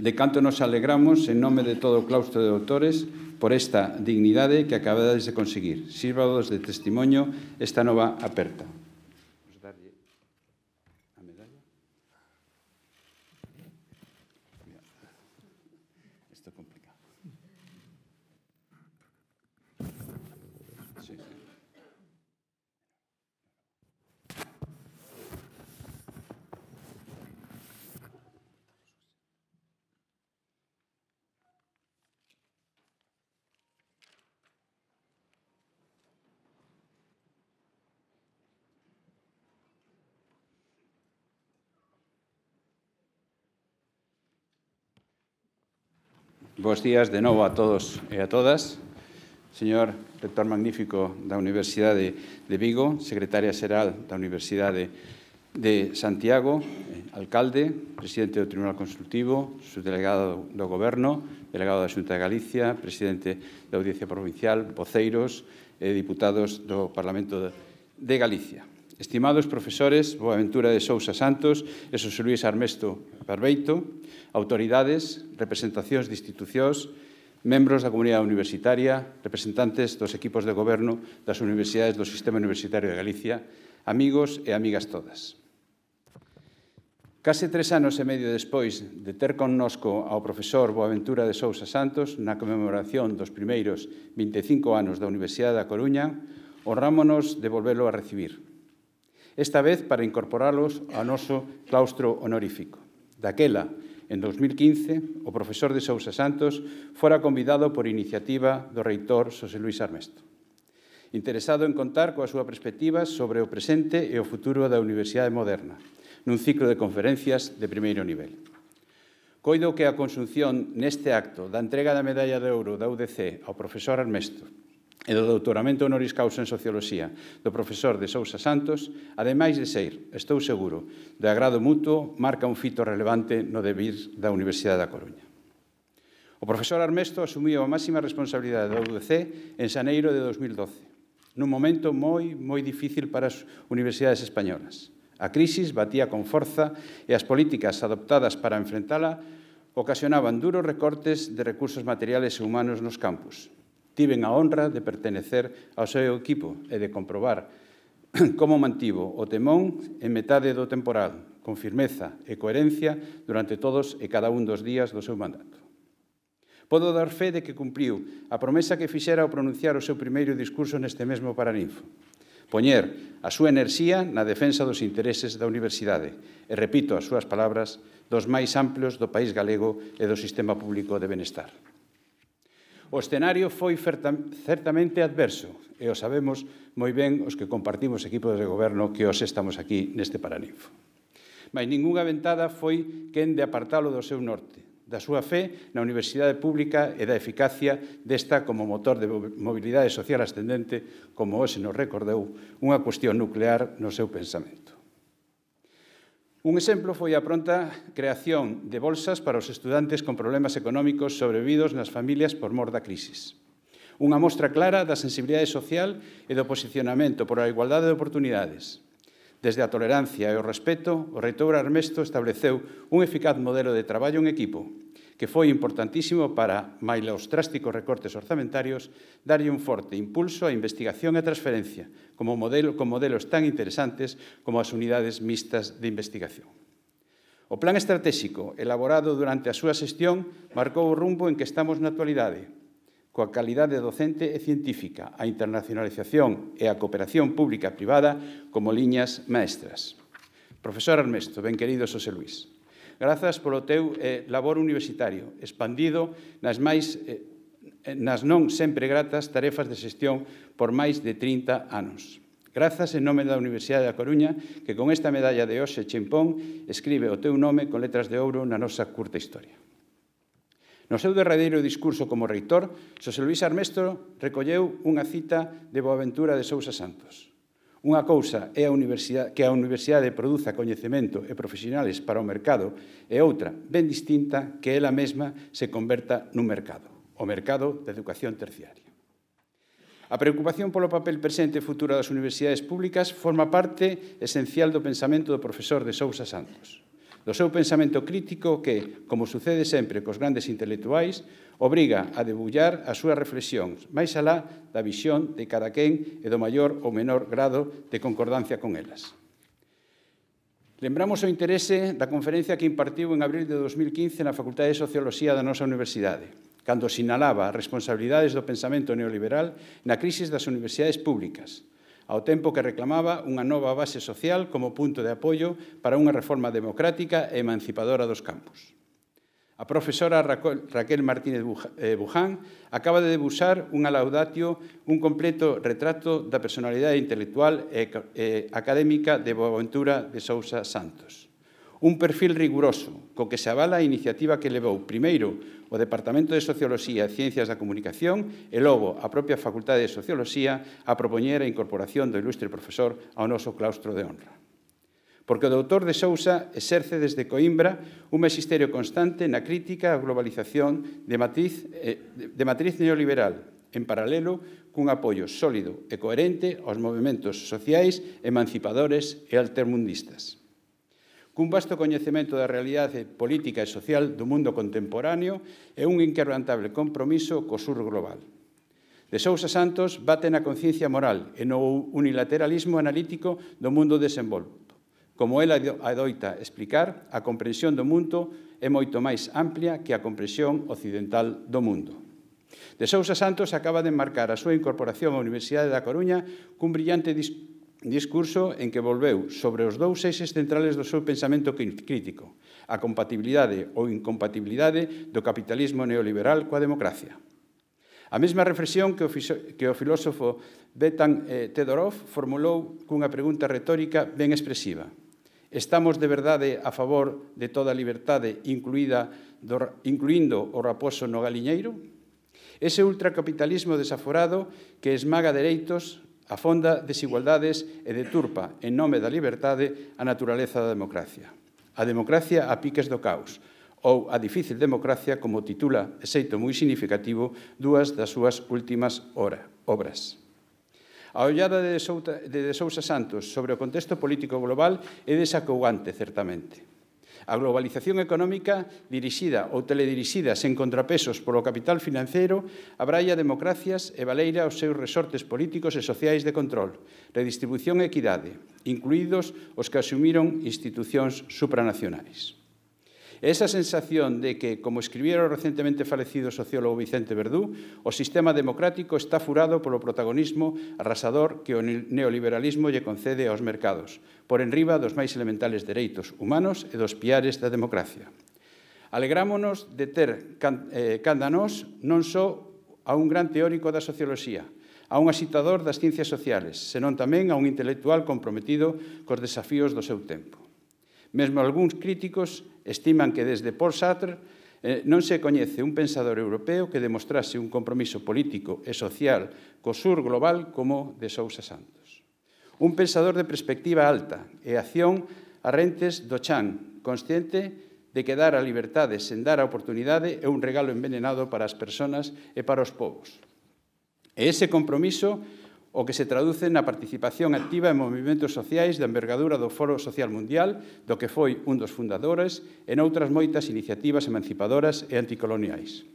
De canto nos alegramos, en nome de todo o claustro de doutores, por esta dignidade que acabades de conseguir. Sírvavos de testimonio esta nova aperta. Vamos darlle a medalla. Isto é complicado. Sí, sí. Bos días de novo a todos e a todas. Señor rector magnífico da Universidade de Vigo, secretaria xeral da Universidade de Santiago, alcalde, presidente do Tribunal Consultivo, subdelegado do Goberno, delegado da Xunta de Galicia, presidente da Audiencia Provincial, voceiros e diputados do Parlamento de Galicia. Estimados profesores Boaventura de Sousa Santos e Xosé Luís Armesto Barbeito, autoridades, representacións de institucións, membros da comunidade universitaria, representantes dos equipos de goberno das universidades do Sistema Universitario de Galicia, amigos e amigas todas. Case 3 anos e medio despois de ter connosco ao profesor Boaventura de Sousa Santos na conmemoración dos primeiros 25 anos da Universidade da Coruña, honrámonos de volvelo a recibir. Esta vez para incorporalos ao noso claustro honorífico. Daquela, en 2015, o profesor de Sousa Santos fora convidado por iniciativa do reitor Xosé Luís Armesto, interesado en contar coa súa perspectiva sobre o presente e o futuro da Universidade Moderna, nun ciclo de conferencias de primeiro nivel. Coido que a consunción neste acto da entrega da medalla de ouro da UDC ao profesor Armesto e do doutoramento honoris causa en Socioloxía do profesor de Sousa Santos, ademais de ser, estou seguro, de agrado mutuo, marca un fito relevante no devir da Universidade da Coruña. O profesor Armesto asumiu a máxima responsabilidade da UDC en xaneiro de 2012, nun momento moi difícil para as universidades españolas. A crisis batía con forza e as políticas adoptadas para enfrentala ocasionaban duros recortes de recursos materiales e humanos nos campus. Tiven a honra de pertenecer ao seu equipo e de comprobar como mantivo o temón en metade do temporal, con firmeza e coherencia durante todos e cada un dos días do seu mandato. Podo dar fe de que cumpriu a promesa que fixera ao pronunciar o seu primeiro discurso neste mesmo Paraninfo, poñer a súa enerxía na defensa dos intereses da universidade e, repito as súas palabras, dos máis amplios do país galego e do sistema público de benestar. O escenario foi certamente adverso, e o sabemos moi ben os que compartimos equipos de goberno que os estamos aquí neste Paraninfo. Mais ningunha ventada foi quen de apartalo do seu norte, da súa fe na universidade pública e da eficacia desta como motor de mobilidade social ascendente, como hoxe nos recordou, unha cuestión nuclear no seu pensamento. Un exemplo foi a pronta creación de bolsas para os estudantes con problemas económicos sobrevidos nas familias por mor da crisis. Unha mostra clara da sensibilidade social e do posicionamento por a igualdade de oportunidades. Desde a tolerancia e o respeto, o reitor Armesto estableceu un eficaz modelo de traballo en equipo, que foi importantísimo para, maila os drásticos recortes orzamentarios, darlle un forte impulso á investigación e transferencia, con modelos tan interesantes como as unidades mixtas de investigación. O plan estratégico, elaborado durante a súa xestión, marcou o rumbo en que estamos na actualidade, coa calidade docente e científica, a internacionalización e a cooperación pública e privada como liñas maestras. Profesor Armesto, ben querido Xosé Luís, grazas polo teu labor universitario, expandido nas non sempre gratas tarefas de xestión por máis de 30 anos. Grazas en nome da Universidade da Coruña, que con esta medalla de hoxe chimpón escribe o teu nome con letras de ouro na nosa curta historia. No seu derradeiro discurso como reitor, Xosé Luís Armesto recolleu unha cita de Boaventura de Sousa Santos. Unha cousa é que a universidade produza coñecemento e profesionales para o mercado e outra, ben distinta, que ela mesma se converta nun mercado, o mercado da educación terciaria. A preocupación polo papel presente e futuro das universidades públicas forma parte esencial do pensamento do profesor de Sousa Santos, do seu pensamento crítico que, como sucede sempre cos grandes intelectuais, obriga a debullar as súas reflexións máis alá da visión de cada quen e do maior ou menor grado de concordancia con elas. Lembramos o interese da conferencia que impartiu en abril de 2015 na Facultade de Socioloxía da nosa universidade, cando sinalaba as responsabilidades do pensamento neoliberal na crisis das universidades públicas, ao tempo que reclamaba unha nova base social como punto de apoio para unha reforma democrática e emancipadora dos campus. A profesora Raquel Martínez Buján acaba de debuxar unha laudatio, un completo retrato da personalidade intelectual e académica de Boaventura de Sousa Santos. Un perfil riguroso, co que se avala a iniciativa que levou primeiro o Departamento de Socioloxía e Ciencias da Comunicación e logo a propia Facultade de Socioloxía a propoñer a incorporación do ilustre profesor ao noso claustro de honra. Porque o doutor de Sousa exerce desde Coimbra un magisterio constante na crítica á globalización de matriz neoliberal, en paralelo cun apoio sólido e coherente aos movementos sociais, emancipadores e altermundistas. Cun vasto coñecemento da realidade política e social do mundo contemporáneo e un inquebrantable compromiso co sur global. De Sousa Santos bate na conciencia moral e no unilateralismo analítico do mundo desenvolto. Como ela adoita explicar, a comprensión do mundo é moito máis amplia que a comprensión occidental do mundo. De Sousa Santos acaba de marcar a súa incorporación á Universidade da Coruña cun brillante discurso en que volveu sobre os dous eixes centrales do seu pensamento crítico, a compatibilidade ou incompatibilidade do capitalismo neoliberal coa democracia. A mesma reflexión que o filósofo Betan Tedorov formulou cunha pregunta retórica ben expresiva. Estamos de verdade a favor de toda a liberdade, incluindo o raposo no galiñeiro? Ese ultracapitalismo desaforado que esmaga dereitos, afonda desigualdades e deturpa, en nome da liberdade, a naturaleza da democracia. A democracia a piques do caos, ou a difícil democracia, como titula, de xeito moi significativo, dúas das súas últimas obras. A ollada de Sousa Santos sobre o contexto político global é desacougante, certamente. A globalización económica dirixida ou teledirixida sen contrapesos polo capital financeiro abraia democracias e baleira os seus resortes políticos e sociais de control, redistribución e equidade, incluídos os que asumiron institucións supranacionais. Esa sensación de que, como escribiera o recentemente falecido sociólogo Vicente Verdú, o sistema democrático está furado polo protagonismo arrasador que o neoliberalismo lle concede aos mercados, por enriba dos máis elementales dereitos humanos e dos piares da democracia. Alegrámonos de ter canda nós non só a un gran teórico da socioloxía, a un agitador das ciencias sociales, senón tamén a un intelectual comprometido cos desafíos do seu tempo. Mesmo algúns críticos estiman que desde Paul Sartre Non se coñece un pensador europeo que demostrase un compromiso político e social co sur global como de Sousa Santos. Un pensador de perspectiva alta e acción a rentes do chan, consciente de que dar a liberdade sen dar a oportunidade é un regalo envenenado para as persoas e para os povos. E ese compromiso o que se traduce na participación activa en movimentos sociais da envergadura do Foro Social Mundial, do que foi un dos fundadores, e noutras moitas iniciativas emancipadoras e anticoloniais.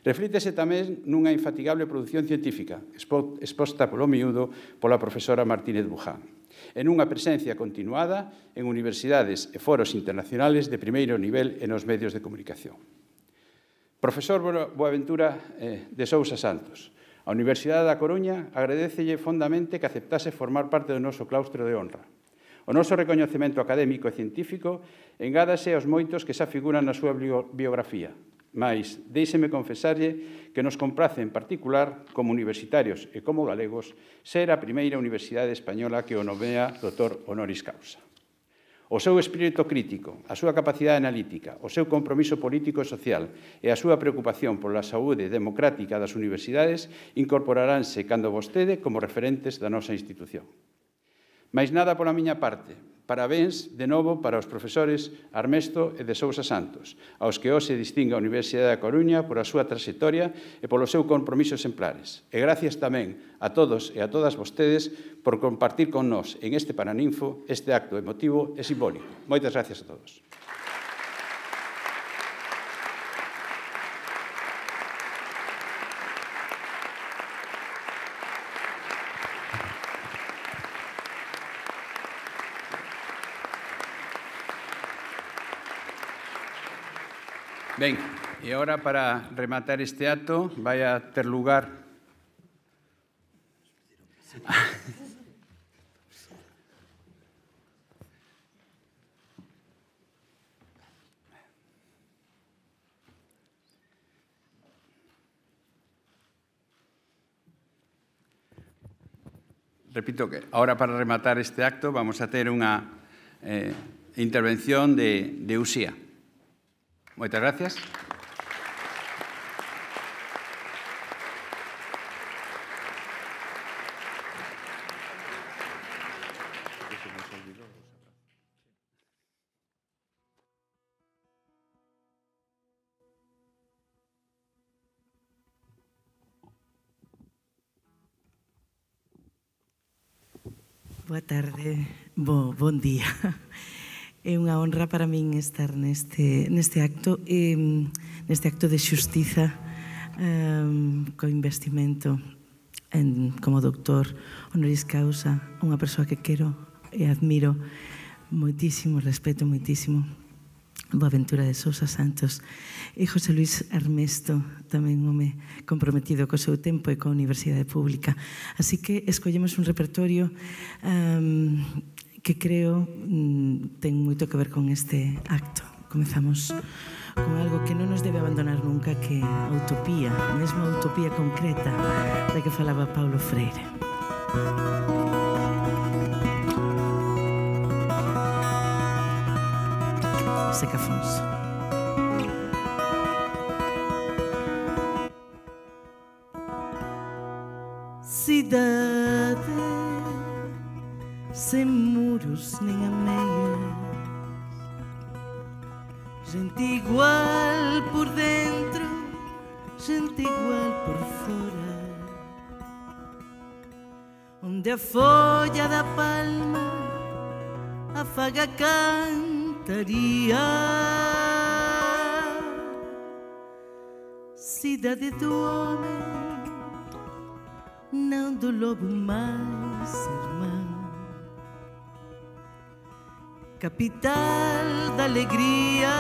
Reflítese tamén nunha infatigable produción científica, exposta polo miúdo pola profesora Martínez Buján, e nunha presencia continuada en universidades e foros internacionales de primeiro nivel e nos medios de comunicación. Profesor Boaventura de Sousa Santos, a Universidade da Coruña agradecelle fondamente que aceptase formar parte do noso claustro de honra. O noso recoñecemento académico e científico engádase aos moitos que xa figuran na súa biografía, mas déixeme confesarlle que nos comprace en particular, como universitarios e como galegos, ser a primeira universidade española que o nomea doutor honoris causa. O seu espírito crítico, a súa capacidade analítica, o seu compromiso político e social e a súa preocupación pola saúde democrática das universidades incorporaránse cando vostede como referentes da nosa institución. Mais nada pola miña parte. Parabéns de novo para os profesores Armesto e de Sousa Santos, aos que hoxe distingue a Universidade da Coruña por a súa traxectoria e polo seu compromiso exemplares. E gracias tamén a todos e a todas vostedes por compartir con nós en este Paraninfo este acto emotivo e simbólico. Moitas gracias a todos. Ben, e agora para rematar este acto vai a ter lugar repito que ahora para rematar este acto vamos a ter unha intervención de Uxía. Moitas gracias. Boa tarde, bon día. É unha honra para min estar neste acto de xustiza co investimento como doutor honoris causa, unha persoa que quero e admiro moitísimo, respeto moitísimo, Boaventura de Sousa Santos e José Luis Armesto, tamén home comprometido co seu tempo e coa Universidade Pública. Así que escollemos un repertorio que creo ten moito que ver con este acto. Comezamos con algo que non nos debe abandonar nunca, que a utopía, mesmo a utopía concreta da que falaba Paulo Freire. Seca Afonso. Cidade sem muros nem ameias, gente igual por dentro, gente igual por fora, onde a folha da palma afaga a cantaria. Cidade do homem, não do lobo mais irmão, capital da alegria,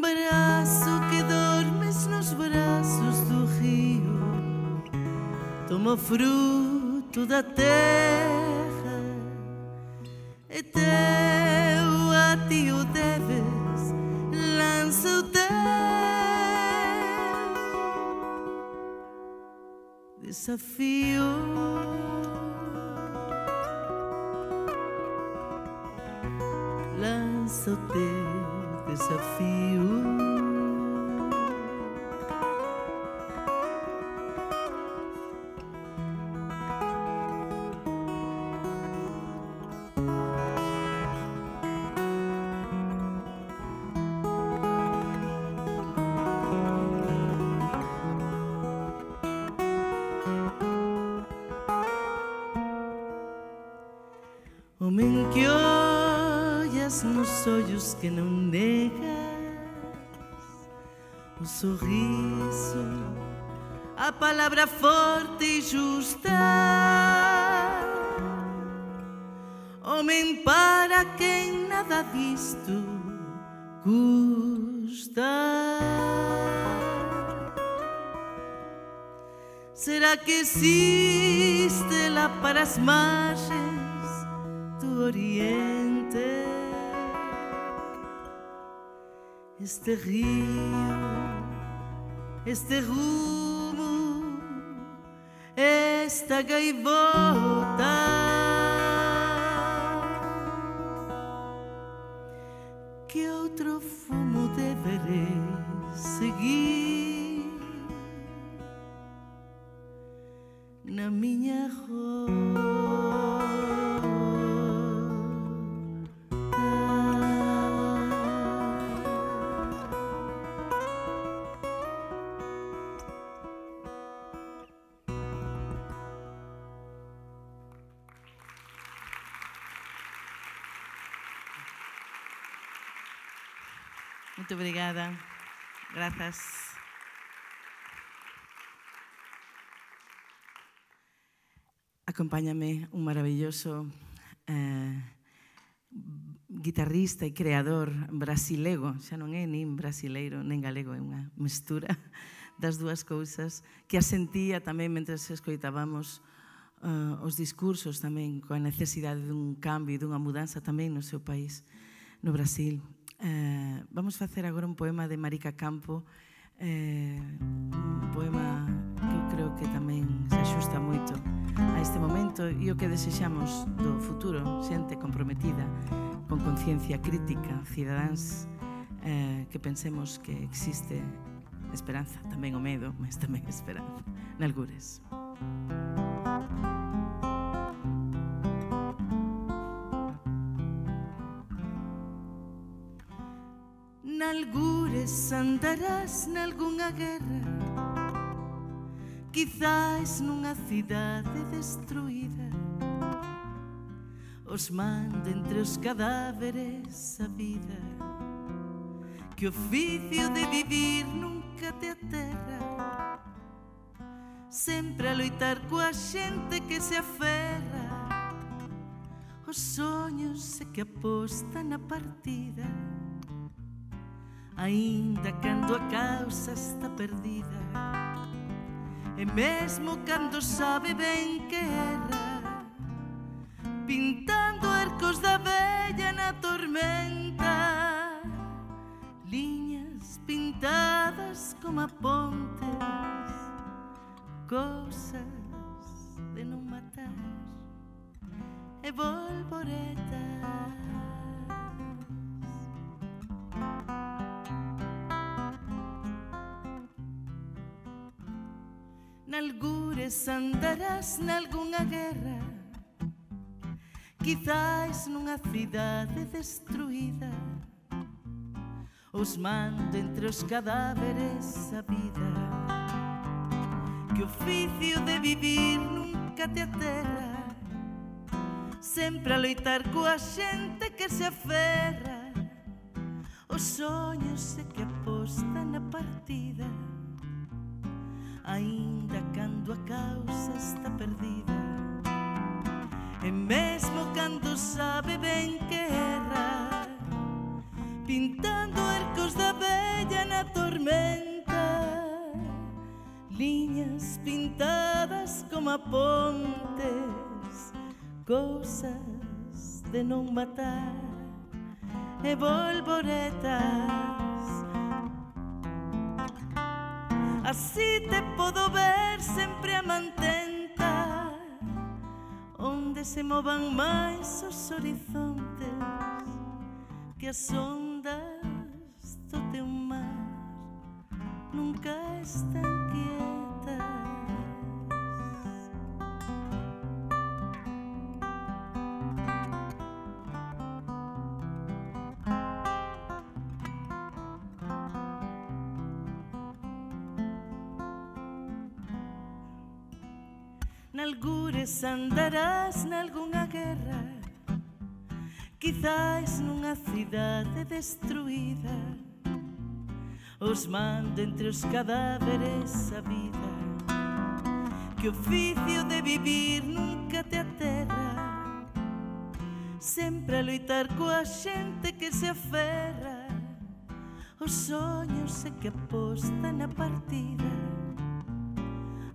braço que dormes nos braços do rio, toma o fruto da terra, é teu, a ti o deves, lança o teu desafio. Lança só te desafío. Homem que olhas nos olhos que não negas, o sorriso, a palavra forte e justa. Homem para quem nada disto custa. Será que existe lá para as margens do Oriente este rio, este rumo, esta gaivota? Que outro fumo deverei seguir na minha rota? Muito obrigada. Gracias. Acompáñame un maravilloso guitarrista e creador brasilego, xa non é nin brasileiro nin galego, é unha mestura das dúas cousas, que a sentía tamén mentre escoitábamos os discursos tamén coa necesidade dun cambio e dunha mudanza tamén no seu país, no Brasil. Vamos facer agora un poema de Marica Campo, un poema que eu creo que tamén se axusta moito a este momento e o que desexamos do futuro, xente comprometida con conciencia crítica, cidadáns que pensemos que existe esperanza, tamén o medo, mas tamén esperanza, nalgures. Nalgures andarás nalgunha guerra, quizás nunha cidade destruída, os manda entre os cadáveres a vida, que o oficio de vivir nunca te aterra, sempre a loitar coa xente que se aferra, os sonhos e que aposta na partida, ainda cando a causa está perdida, e mesmo cando sabe ben que erra, pintando arcos da vella na tormenta, liñas pintadas como a pontes, cousas de non matar e volvoretas. Nalgures andarás nalgunha guerra, quizás nunha cidade destruída, os mando entre os cadáveres a vida, que o oficio de vivir nunca te aterra, sempre a loitar coa xente que se aferra, os sonhos e que aposta na partida, ainda cando a causa está perdida, e mesmo cando sabe ben que erra, pintando arcos da vella na tormenta, liñas pintadas como a pontes, cousas de non matar e volvoretas. Así te podo ver sempre a mantenta, onde se movan máis os horizontes, que as ondas do teu mar nunca están quietas. Nalgures andarás nalgunha guerra, quizás nunha cidade destruída. Os mando entre os cadáveres a vida, que o oficio de vivir nunca te aterra. Sempre a loitar coa xente que se aferra os soños e que aposta na partida,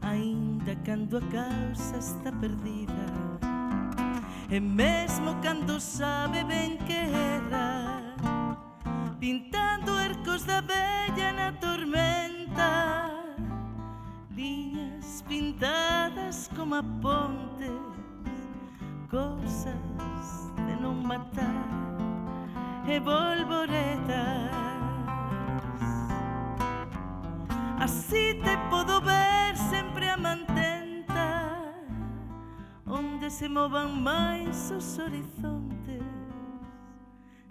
ainda cando a causa está perdida. E mesmo cando sabe ben que erra, pintando arcos da bella na tormenta, liñas pintadas como a pontes, cousas de non matar e bolboretas. Así te podo ver sempre a mantenta, onde se movan máis os horizontes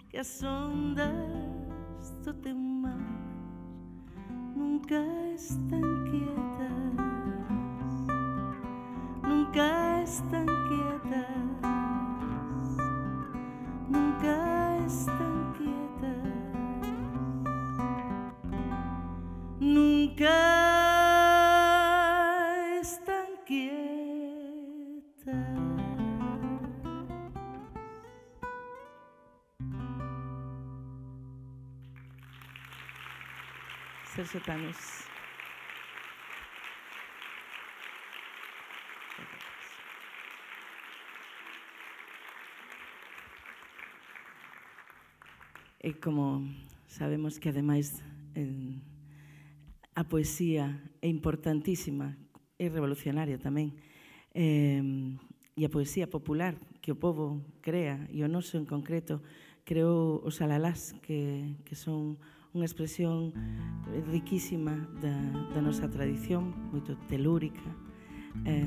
que as ondas do teu mar nunca están quietas, nunca están quietas, nunca están quietas, nunca están quietas. Sergio Tanos. E como sabemos que ademais a poesía é importantísima, é revolucionaria tamén, e a poesía popular que o povo crea, e o noso en concreto, creou os alalás, que son unha expresión riquísima da nosa tradición, moito telúrica,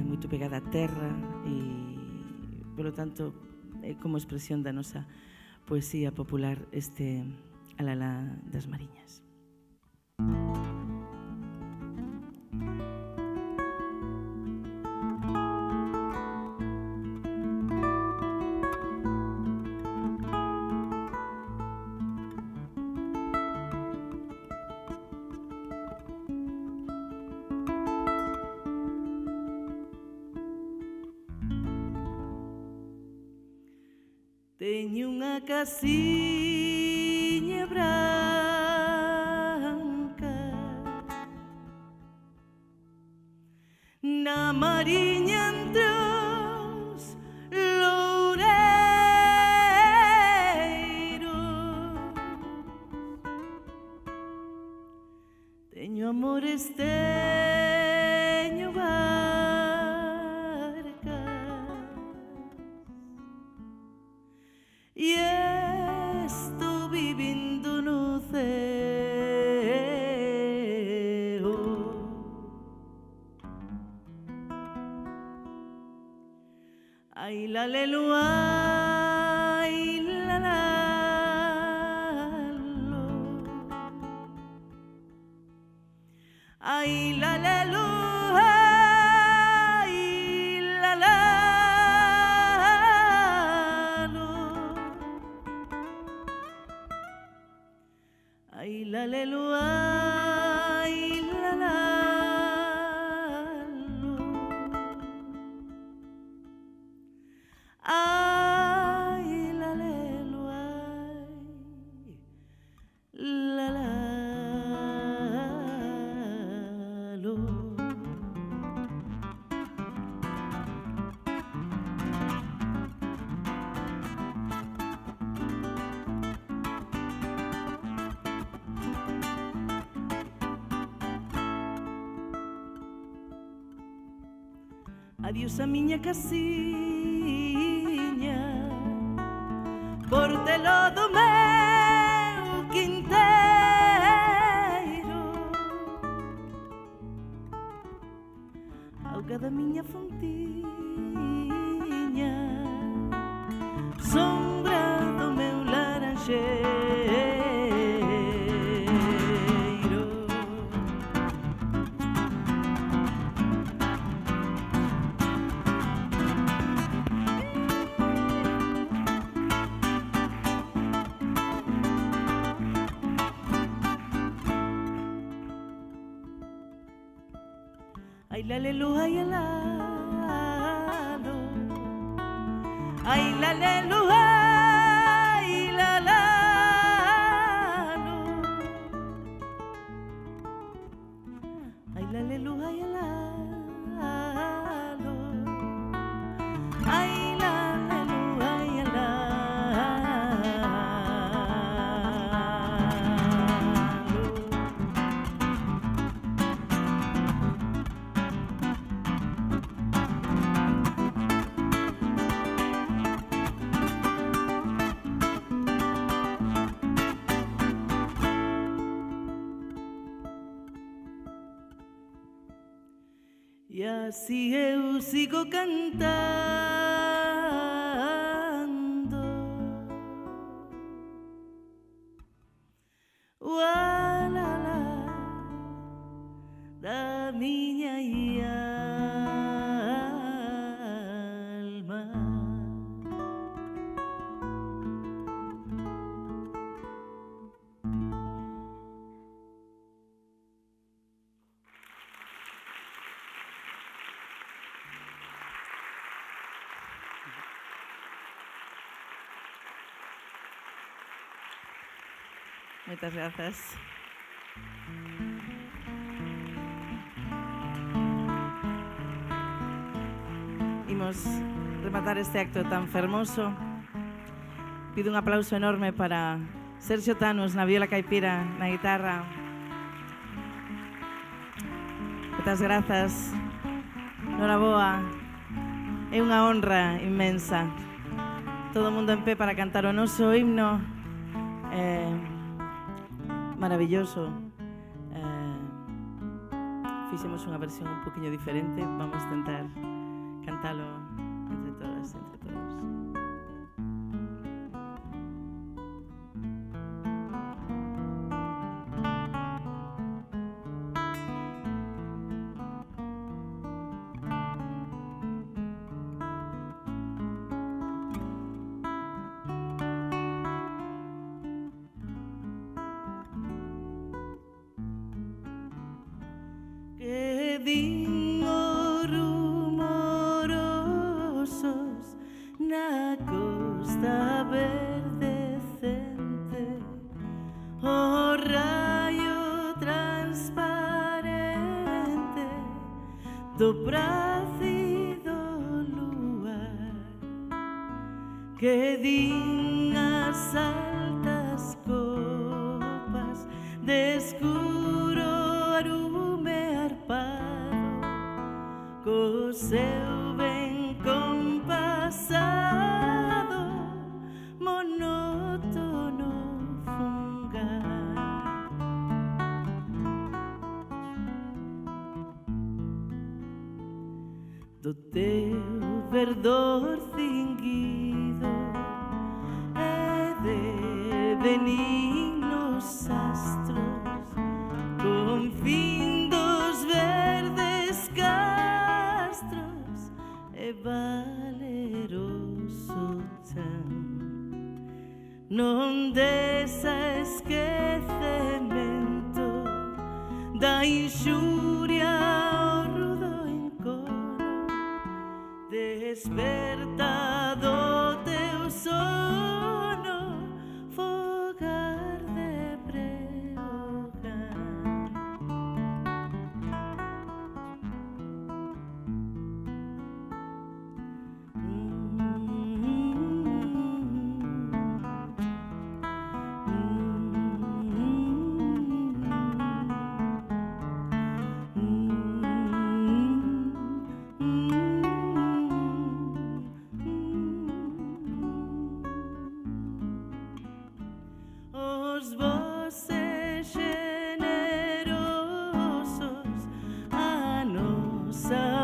moito pegada á terra, e, polo tanto, é como expresión da nosa poesía popular este alalá das Mariñas. Teño unha casiña branca na mariña entre os loureiros. Teño amores, teño e estou vivindo no ceo. Ai la lelu, ai la la lo, ai la lelu, ai la la. Ay la lelu, ay la la lo, ay la lelu, ay la la lo. Adiós a miña casiña, por de lodo me boca da miña fontiña, sombra do meu laranjeiro. Ay la lelu, ay la lo, ay la lelu, ay la lo, ay la lelu, ay la lo, ay la lelu, ay la lo. E así eu sigo cantando, la la da miña alma. Moitas grazas. Imos rematar este acto tan fermoso. Pido un aplauso enorme para Sergio Thanos na viola caipira, na guitarra. Moitas grazas. Noraboa. É unha honra inmensa. Todo o mundo en pé para cantar o noso himno. Maravilloso. Fixemos unha versión un poquinho diferente. Vamos tentar cantalo entre todas, entre todos. Que din os rumorosos na costa verdecente, o raio transparente do plácido luar, que din as altas copas de escuro arume arpado, co seu ben compasado, monótono fungar. Do teu verdor cinguido e de benignos astros, con fin dos verdes castros e valeroso chan, non desa esquecemento da inxuria ao rudo encono, desperta do teu sono, fogar de Breogán.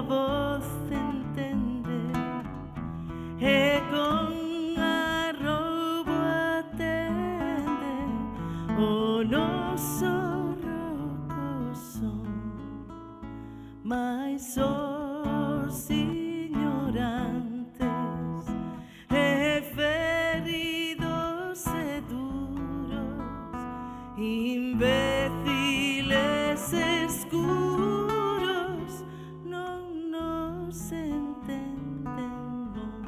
a voz entende e con arrobo atende o noso roco son, mais os ignorantes e feridos e duros, imbéciles escuros, non nos entenden, non.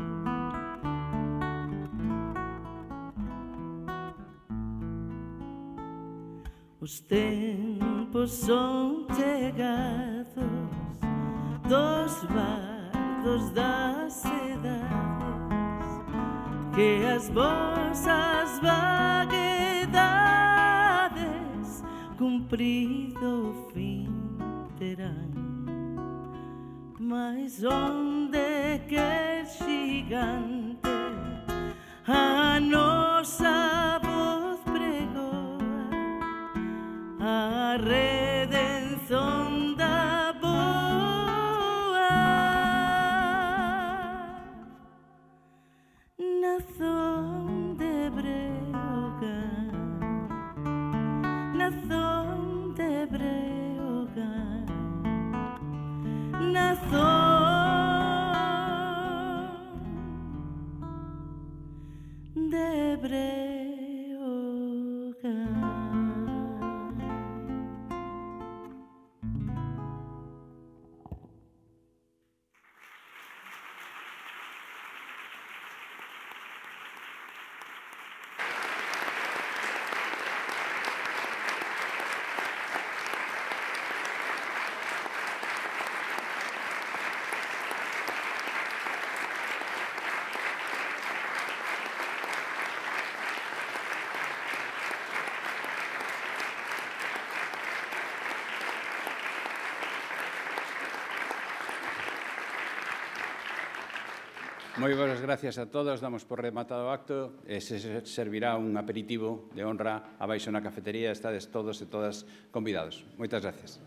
Os tempos son chegados dos bardos das edades, que as vosas vaguedades cumprido fin terán. Mas onde que xigante a nosa voz pregoa a redención da boa nazón de Breogán, nazón de Breogán, nazón de Breogán. Moi boas gracias a todos, damos por rematado o acto e se servirá un aperitivo de honra abaixo na cafetería, estades todos e todas convidados. Moitas gracias.